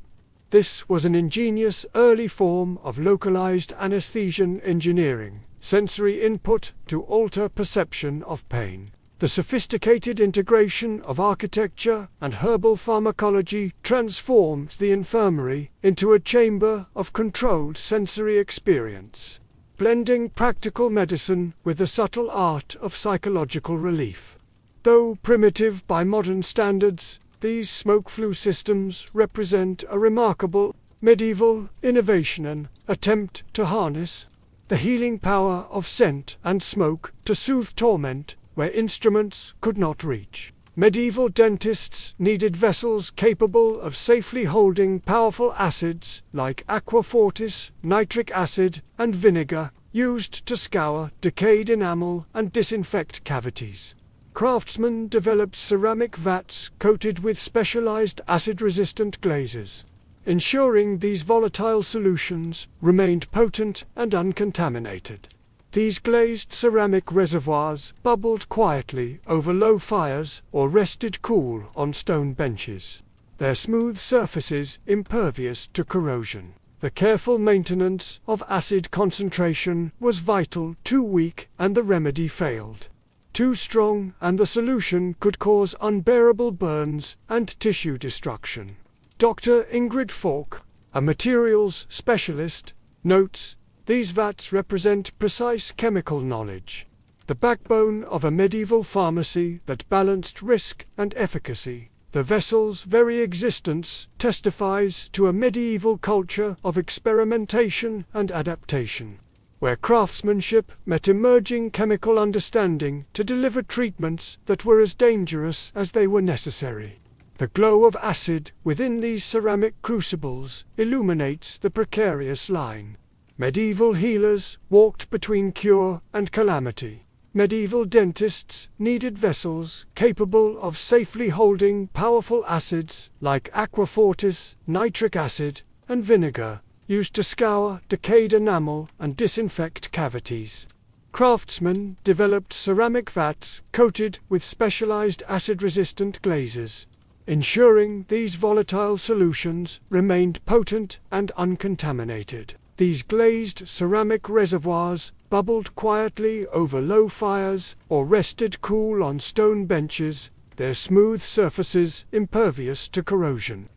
This was an ingenious early form of localized anesthesia engineering, sensory input to alter perception of pain. The sophisticated integration of architecture and herbal pharmacology transformed the infirmary into a chamber of controlled sensory experience, blending practical medicine with the subtle art of psychological relief. Though primitive by modern standards, these smoke flue systems represent a remarkable medieval innovation and attempt to harness the healing power of scent and smoke to soothe torment where instruments could not reach. Medieval dentists needed vessels capable of safely holding powerful acids like aqua fortis, nitric acid, and vinegar, used to scour decayed enamel and disinfect cavities. Craftsmen developed ceramic vats coated with specialized acid-resistant glazes, ensuring these volatile solutions remained potent and uncontaminated. These glazed ceramic reservoirs bubbled quietly over low fires or rested cool on stone benches, their smooth surfaces impervious to corrosion. The careful maintenance of acid concentration was vital. Too weak and the remedy failed. Too strong and the solution could cause unbearable burns and tissue destruction. Dr. Ingrid Falk, a materials specialist, notes, these vats represent precise chemical knowledge, the backbone of a medieval pharmacy that balanced risk and efficacy. The vessel's very existence testifies to a medieval culture of experimentation and adaptation, where craftsmanship met emerging chemical understanding to deliver treatments that were as dangerous as they were necessary. The glow of acid within these ceramic crucibles illuminates the precarious line. Medieval healers walked between cure and calamity. Medieval dentists needed vessels capable of safely holding powerful acids like aqua fortis, nitric acid, and vinegar, used to scour decayed enamel and disinfect cavities. Craftsmen developed ceramic vats coated with specialized acid-resistant glazes, ensuring these volatile solutions remained potent and uncontaminated. These glazed ceramic reservoirs bubbled quietly over low fires or rested cool on stone benches, their smooth surfaces impervious to corrosion.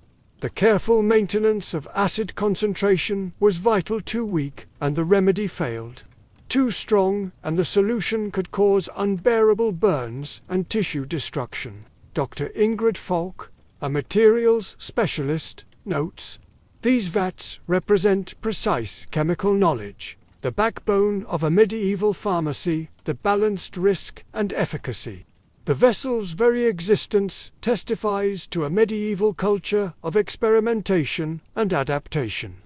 The careful maintenance of acid concentration was vital. Too weak and the remedy failed. Too strong and the solution could cause unbearable burns and tissue destruction. Dr. Ingrid Falk, a materials specialist, notes, these vats represent precise chemical knowledge, the backbone of a medieval pharmacy that balanced risk and efficacy. The vessel's very existence testifies to a medieval culture of experimentation and adaptation,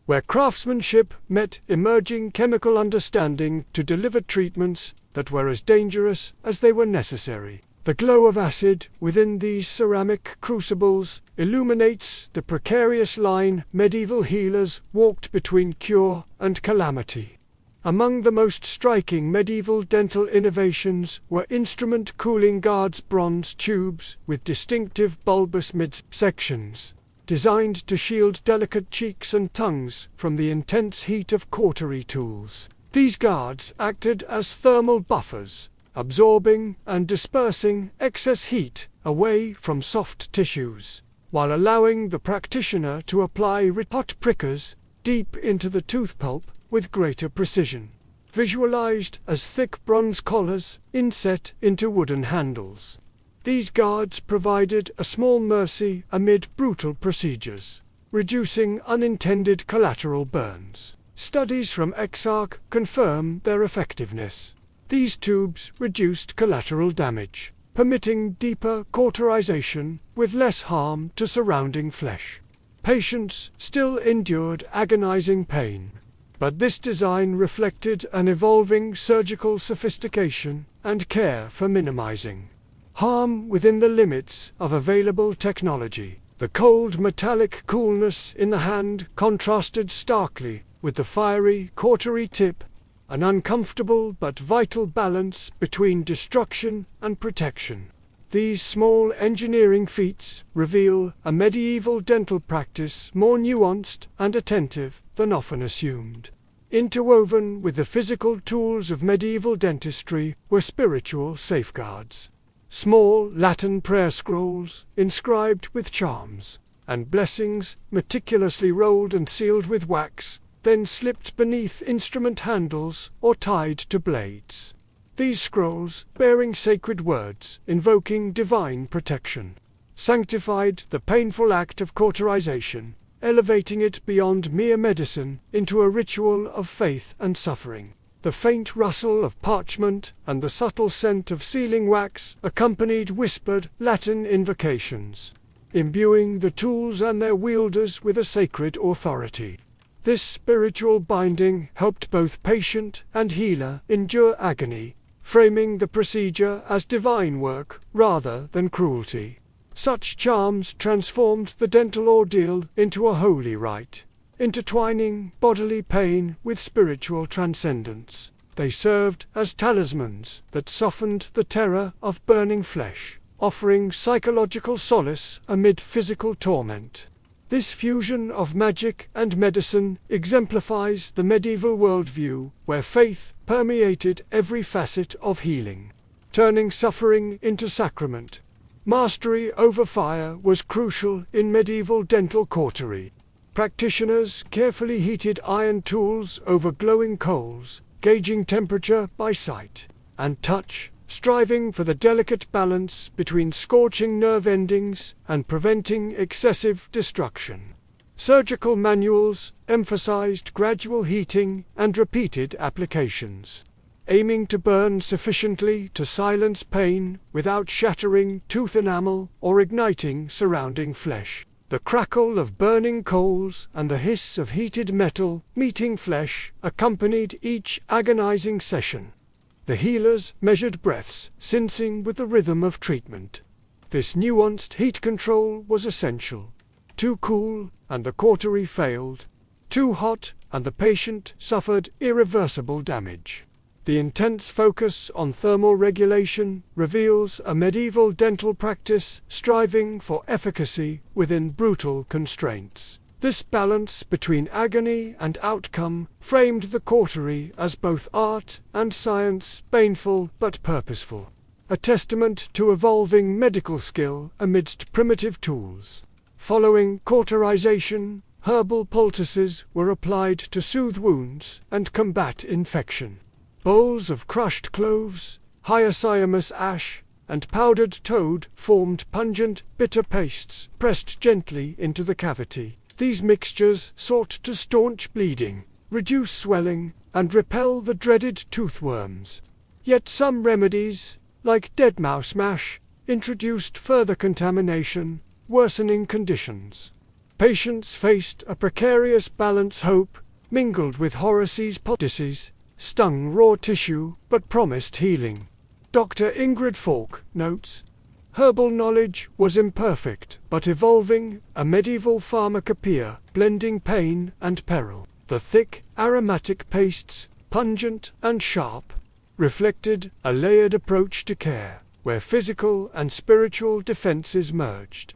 where craftsmanship met emerging chemical understanding to deliver treatments that were as dangerous as they were necessary. The glow of acid within these ceramic crucibles illuminates the precarious line. Medieval healers walked between cure and calamity. Among the most striking medieval dental innovations were instrument cooling guards, bronze tubes with distinctive bulbous midsections, designed to shield delicate cheeks and tongues from the intense heat of cautery tools. These guards acted as thermal buffers, absorbing and dispersing excess heat away from soft tissues, while allowing the practitioner to apply hot prickers deep into the tooth pulp with greater precision, visualized as thick bronze collars inset into wooden handles. These guards provided a small mercy amid brutal procedures, reducing unintended collateral burns. Studies from Exarch confirm their effectiveness. These tubes reduced collateral damage, permitting deeper cauterization with less harm to surrounding flesh. Patients still endured agonizing pain, but this design reflected an evolving surgical sophistication and care for minimizing harm within the limits of available technology. The cold metallic coolness in the hand contrasted starkly with the fiery cautery tip, an uncomfortable but vital balance between destruction and protection. These small engineering feats reveal a medieval dental practice more nuanced and attentive than often assumed. Interwoven with the physical tools of medieval dentistry were spiritual safeguards. Small Latin prayer scrolls, inscribed with charms and blessings, meticulously rolled and sealed with wax, then slipped beneath instrument handles or tied to blades. These scrolls, bearing sacred words, invoking divine protection, sanctified the painful act of cauterization, elevating it beyond mere medicine into a ritual of faith and suffering. The faint rustle of parchment and the subtle scent of sealing wax accompanied whispered Latin invocations, imbuing the tools and their wielders with a sacred authority. This spiritual binding helped both patient and healer endure agony, framing the procedure as divine work rather than cruelty. Such charms transformed the dental ordeal into a holy rite, intertwining bodily pain with spiritual transcendence. They served as talismans that softened the terror of burning flesh, offering psychological solace amid physical torment. This fusion of magic and medicine exemplifies the medieval worldview, where faith permeated every facet of healing, turning suffering into sacrament. Mastery over fire was crucial in medieval dental cautery. Practitioners carefully heated iron tools over glowing coals, gauging temperature by sight and touch, striving for the delicate balance between scorching nerve endings and preventing excessive destruction. Surgical manuals emphasized gradual heating and repeated applications, aiming to burn sufficiently to silence pain without shattering tooth enamel or igniting surrounding flesh. The crackle of burning coals and the hiss of heated metal meeting flesh accompanied each agonizing session. The healers measured breaths, syncing with the rhythm of treatment. This nuanced heat control was essential. Too cool, and the cautery failed. Too hot, and the patient suffered irreversible damage. The intense focus on thermal regulation reveals a medieval dental practice striving for efficacy within brutal constraints. This balance between agony and outcome framed the cautery as both art and science, painful but purposeful, a testament to evolving medical skill amidst primitive tools. Following cauterization, herbal poultices were applied to soothe wounds and combat infection. Bowls of crushed cloves, hyoscyamus ash, and powdered toad formed pungent, bitter pastes pressed gently into the cavity. These mixtures sought to staunch bleeding, reduce swelling, and repel the dreaded toothworms. Yet some remedies, like dead mouse mash, introduced further contamination, worsening conditions. Patients faced a precarious balance. Hope, mingled with horrifying poultices, stung raw tissue but promised healing. Dr. Ingrid Falk notes, herbal knowledge was imperfect but evolving, a medieval pharmacopoeia blending pain and peril. The thick, aromatic pastes, pungent and sharp, reflected a layered approach to care, where physical and spiritual defenses merged.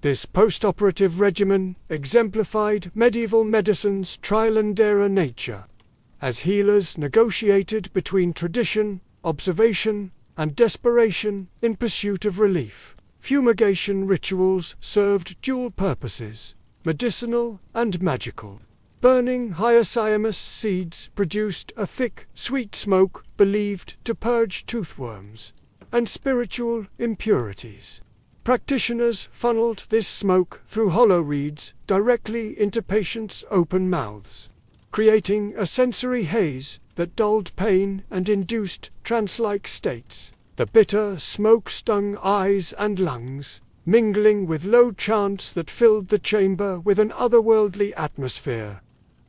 This post-operative regimen exemplified medieval medicine's trial-and-error nature, as healers negotiated between tradition, observation, and desperation in pursuit of relief. Fumigation rituals served dual purposes, medicinal and magical. Burning hyoscyamus seeds produced a thick, sweet smoke believed to purge toothworms and spiritual impurities. Practitioners funneled this smoke through hollow reeds directly into patients' open mouths, creating a sensory haze that dulled pain and induced trance-like states. The bitter smoke stung eyes and lungs, mingling with low chants that filled the chamber with an otherworldly atmosphere.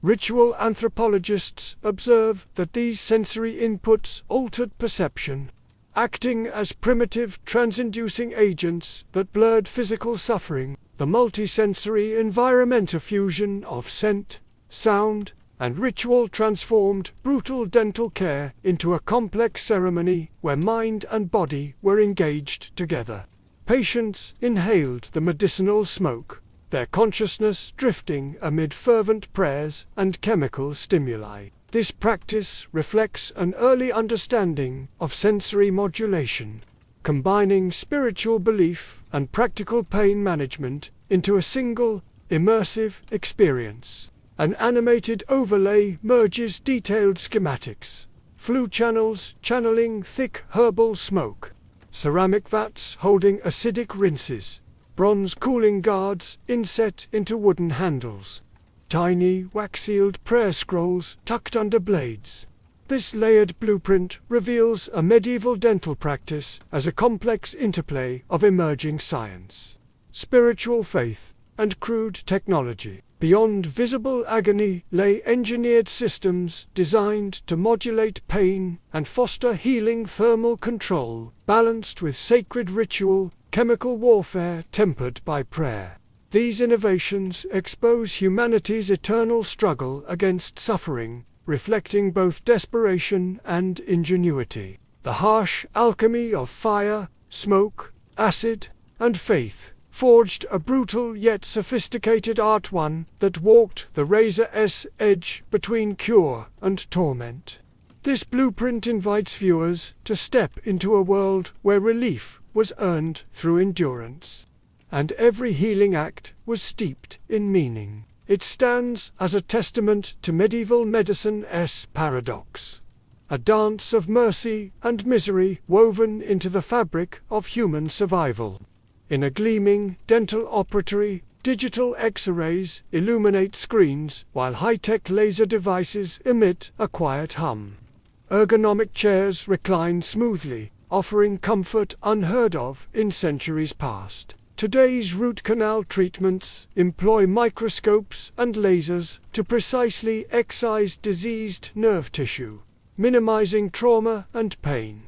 Ritual anthropologists observe that these sensory inputs altered perception, acting as primitive trance-inducing agents that blurred physical suffering. The multisensory environment, a fusion of scent, sound, and ritual, transformed brutal dental care into a complex ceremony where mind and body were engaged together. Patients inhaled the medicinal smoke, their consciousness drifting amid fervent prayers and chemical stimuli. This practice reflects an early understanding of sensory modulation, combining spiritual belief and practical pain management into a single, immersive experience. An animated overlay merges detailed schematics, flue channels channeling thick herbal smoke, ceramic vats holding acidic rinses, bronze cooling guards inset into wooden handles, tiny wax-sealed prayer scrolls tucked under blades. This layered blueprint reveals a medieval dental practice as a complex interplay of emerging science, spiritual faith, and crude technology. Beyond visible agony lay engineered systems designed to modulate pain and foster healing, thermal control, balanced with sacred ritual, chemical warfare tempered by prayer. These innovations expose humanity's eternal struggle against suffering, reflecting both desperation and ingenuity. The harsh alchemy of fire, smoke, acid, and faith forged a brutal yet sophisticated art, one that walked the razor's edge between cure and torment. This blueprint invites viewers to step into a world where relief was earned through endurance, and every healing act was steeped in meaning. It stands as a testament to medieval medicine's paradox, a dance of mercy and misery woven into the fabric of human survival. In a gleaming dental operatory, digital X-rays illuminate screens, while high-tech laser devices emit a quiet hum. Ergonomic chairs recline smoothly, offering comfort unheard of in centuries past. Today's root canal treatments employ microscopes and lasers to precisely excise diseased nerve tissue, minimizing trauma and pain.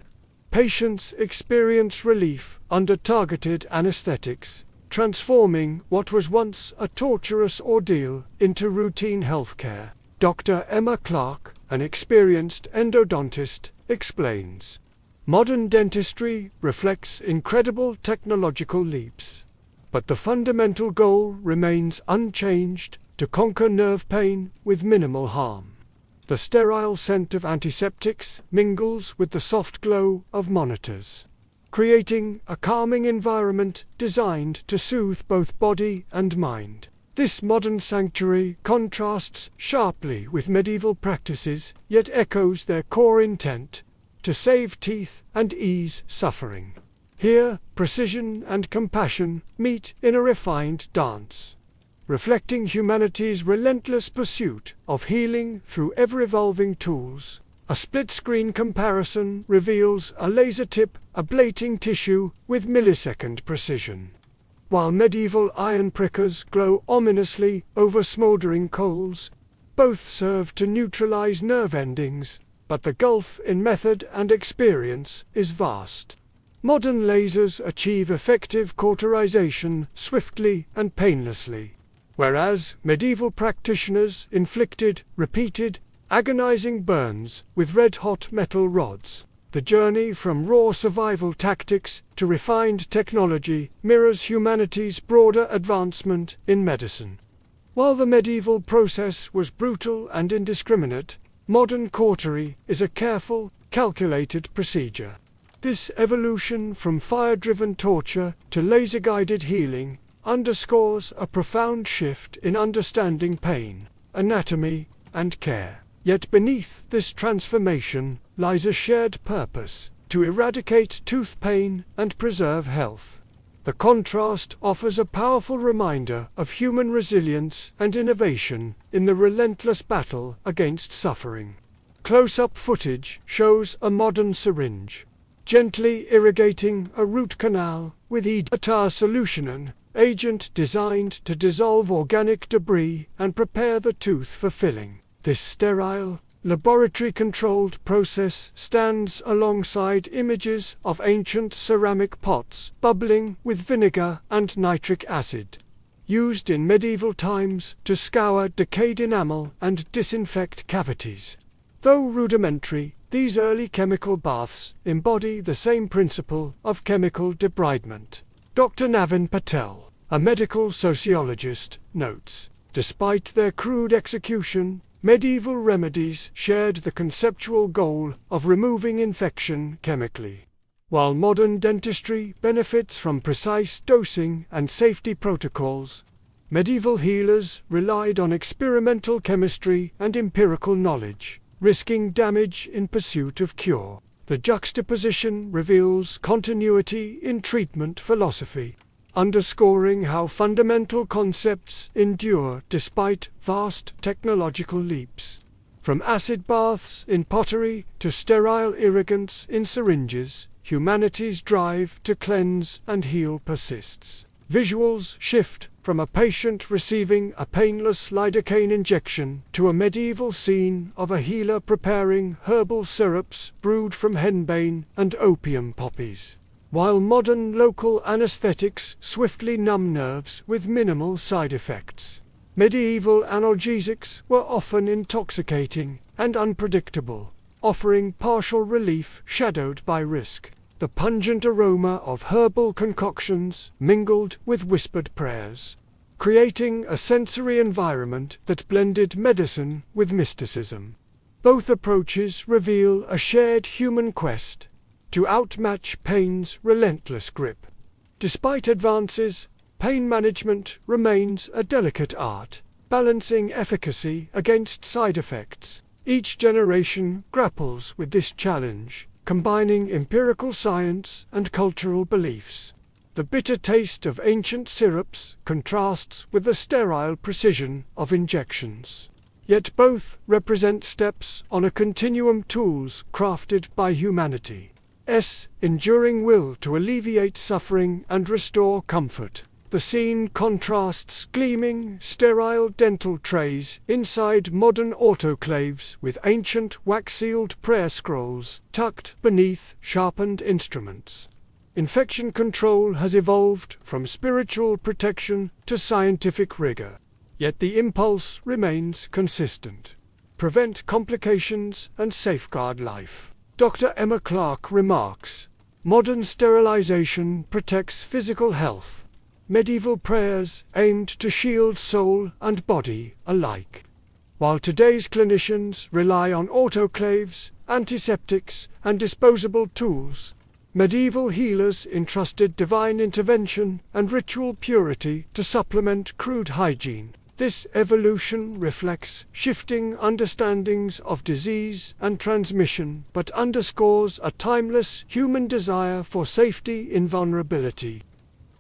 Patients experience relief under targeted anesthetics, transforming what was once a torturous ordeal into routine healthcare. Dr. Emma Clark, an experienced endodontist, explains. Modern dentistry reflects incredible technological leaps, but the fundamental goal remains unchanged: to conquer nerve pain with minimal harm. The sterile scent of antiseptics mingles with the soft glow of monitors, creating a calming environment designed to soothe both body and mind. This modern sanctuary contrasts sharply with medieval practices, yet echoes their core intent: to save teeth and ease suffering. Here, precision and compassion meet in a refined dance, reflecting humanity's relentless pursuit of healing through ever-evolving tools. A split-screen comparison reveals a laser tip ablating tissue with millisecond precision, while medieval iron prickers glow ominously over smoldering coals. Both serve to neutralize nerve endings, but the gulf in method and experience is vast. Modern lasers achieve effective cauterization swiftly and painlessly, whereas medieval practitioners inflicted repeated, agonizing burns with red-hot metal rods. The journey from raw survival tactics to refined technology mirrors humanity's broader advancement in medicine. While the medieval process was brutal and indiscriminate, modern cautery is a careful, calculated procedure. This evolution from fire-driven torture to laser-guided healing underscores a profound shift in understanding pain, anatomy, and care. Yet beneath this transformation lies a shared purpose: to eradicate tooth pain and preserve health. The contrast offers a powerful reminder of human resilience and innovation in the relentless battle against suffering. Close-up footage shows a modern syringe gently irrigating a root canal with a solution, an agent designed to dissolve organic debris and prepare the tooth for filling. This sterile, laboratory-controlled process stands alongside images of ancient ceramic pots bubbling with vinegar and nitric acid, used in medieval times to scour decayed enamel and disinfect cavities. Though rudimentary, these early chemical baths embody the same principle of chemical debridement. Dr. Navin Patel, a medical sociologist, notes, despite their crude execution, medieval remedies shared the conceptual goal of removing infection chemically. While modern dentistry benefits from precise dosing and safety protocols, medieval healers relied on experimental chemistry and empirical knowledge, risking damage in pursuit of cure. The juxtaposition reveals continuity in treatment philosophy, underscoring how fundamental concepts endure despite vast technological leaps. From acid baths in pottery to sterile irrigants in syringes, humanity's drive to cleanse and heal persists. Visuals shift from a patient receiving a painless lidocaine injection to a medieval scene of a healer preparing herbal syrups brewed from henbane and opium poppies, while modern local anesthetics swiftly numb nerves with minimal side effects. Medieval analgesics were often intoxicating and unpredictable, offering partial relief shadowed by risk. The pungent aroma of herbal concoctions mingled with whispered prayers, creating a sensory environment that blended medicine with mysticism. Both approaches reveal a shared human quest to outmatch pain's relentless grip. Despite advances, pain management remains a delicate art, balancing efficacy against side effects. Each generation grapples with this challenge, combining empirical science and cultural beliefs. The bitter taste of ancient syrups contrasts with the sterile precision of injections. Yet both represent steps on a continuum, tools crafted by humanity's enduring will to alleviate suffering and restore comfort. The scene contrasts gleaming, sterile dental trays inside modern autoclaves with ancient wax-sealed prayer scrolls tucked beneath sharpened instruments. Infection control has evolved from spiritual protection to scientific rigor, yet the impulse remains consistent: prevent complications and safeguard life. Dr. Emma Clark remarks, modern sterilization protects physical health. Medieval prayers aimed to shield soul and body alike, while today's clinicians rely on autoclaves, antiseptics, and disposable tools. Medieval healers entrusted divine intervention and ritual purity to supplement crude hygiene. This evolution reflects shifting understandings of disease and transmission, but underscores a timeless human desire for safety in vulnerability.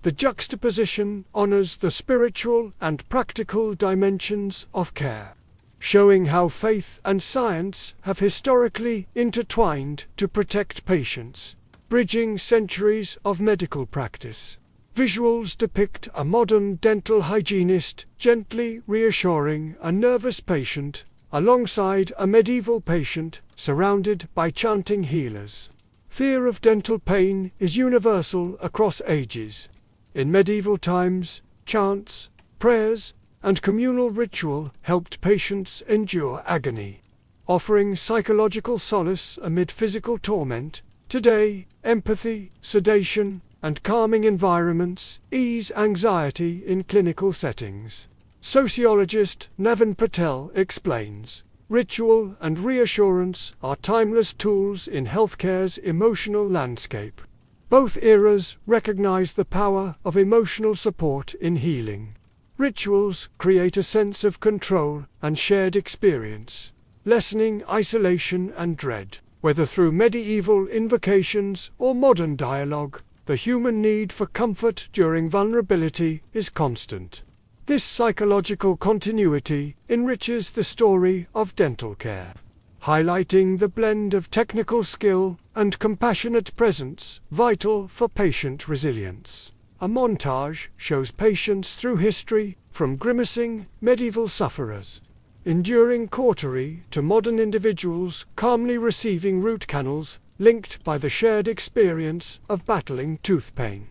The juxtaposition honors the spiritual and practical dimensions of care, showing how faith and science have historically intertwined to protect patients, bridging centuries of medical practice. Visuals depict a modern dental hygienist gently reassuring a nervous patient, alongside a medieval patient surrounded by chanting healers. Fear of dental pain is universal across ages. In medieval times, chants, prayers, and communal ritual helped patients endure agony, offering psychological solace amid physical torment. Today, empathy, sedation, and calming environments ease anxiety in clinical settings. Sociologist Navin Patel explains, ritual and reassurance are timeless tools in healthcare's emotional landscape. Both eras recognize the power of emotional support in healing. Rituals create a sense of control and shared experience, lessening isolation and dread. Whether through medieval invocations or modern dialogue, the human need for comfort during vulnerability is constant. This psychological continuity enriches the story of dental care, highlighting the blend of technical skill and compassionate presence vital for patient resilience. A montage shows patients through history, from grimacing medieval sufferers, enduring cautery, to modern individuals calmly receiving root canals, linked by the shared experience of battling tooth pain.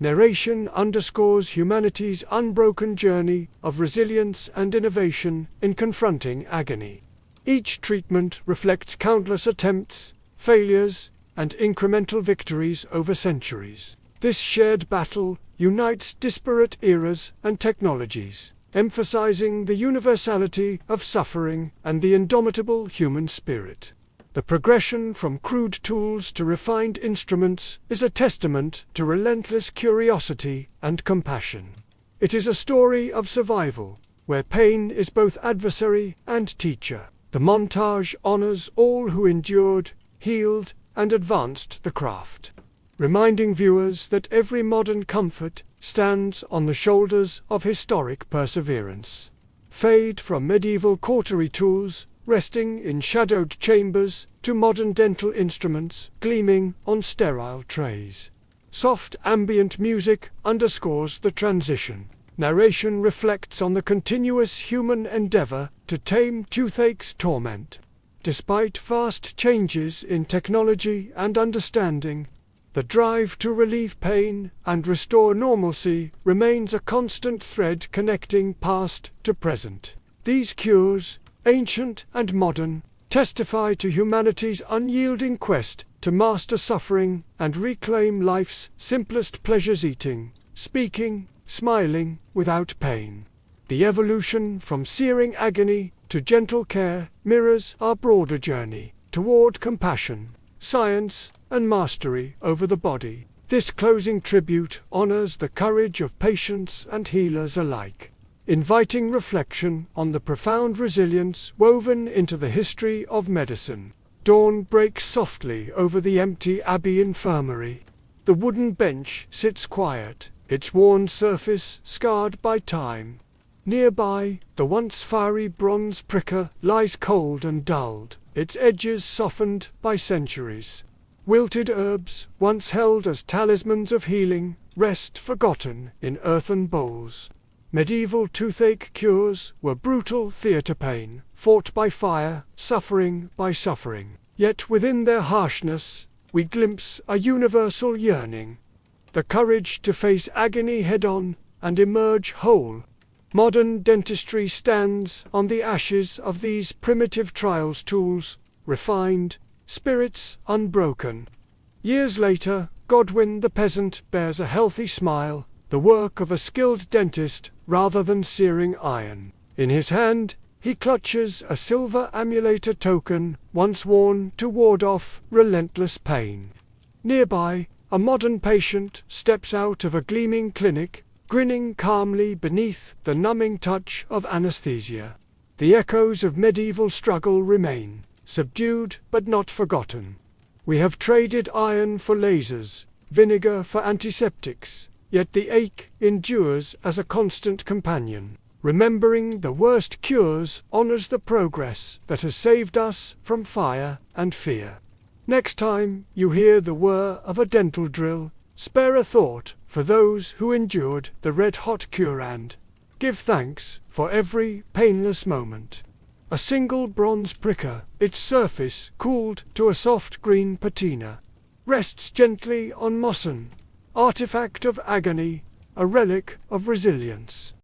narration underscores humanity's unbroken journey of resilience and innovation in confronting agony. Each treatment reflects countless attempts, failures, and incremental victories over centuries. This shared battle unites disparate eras and technologies, emphasizing the universality of suffering and the indomitable human spirit. The progression from crude tools to refined instruments is a testament to relentless curiosity and compassion. It is a story of survival, where pain is both adversary and teacher. The montage honors all who endured, healed, and advanced the craft, reminding viewers that every modern comfort stands on the shoulders of historic perseverance. Fade from medieval cautery tools, resting in shadowed chambers, to modern dental instruments gleaming on sterile trays. Soft ambient music underscores the transition. Narration reflects on the continuous human endeavor to tame toothache's torment. Despite vast changes in technology and understanding, the drive to relieve pain and restore normalcy remains a constant thread connecting past to present. These cures, ancient and modern, testify to humanity's unyielding quest to master suffering and reclaim life's simplest pleasures: eating, speaking, smiling without pain. The evolution from searing agony to gentle care mirrors our broader journey toward compassion, science, and mastery over the body. This closing tribute honors the courage of patients and healers alike, inviting reflection on the profound resilience woven into the history of medicine. Dawn breaks softly over the empty Abbey infirmary. The wooden bench sits quiet, its worn surface scarred by time. Nearby, the once fiery bronze pricker lies cold and dulled, its edges softened by centuries. Wilted herbs, once held as talismans of healing, rest forgotten in earthen bowls. Medieval toothache cures were brutal theatre pain, fought by fire, suffering by suffering. Yet within their harshness, we glimpse a universal yearning, the courage to face agony head-on and emerge whole. Modern dentistry stands on the ashes of these primitive trials tools, refined, spirits unbroken. Years later, Godwin the peasant bears a healthy smile, the work of a skilled dentist rather than searing iron. In his hand, he clutches a silver amulet, a token once worn to ward off relentless pain. Nearby, a modern patient steps out of a gleaming clinic, grinning calmly beneath the numbing touch of anesthesia. The echoes of medieval struggle remain, subdued but not forgotten. We have traded iron for lasers, vinegar for antiseptics, yet the ache endures as a constant companion. Remembering the worst cures honors the progress that has saved us from fire and fear. Next time you hear the whir of a dental drill, spare a thought for those who endured the red-hot cure and give thanks for every painless moment. A single bronze pricker, its surface cooled to a soft green patina, rests gently on mosson, artifact of agony, a relic of resilience.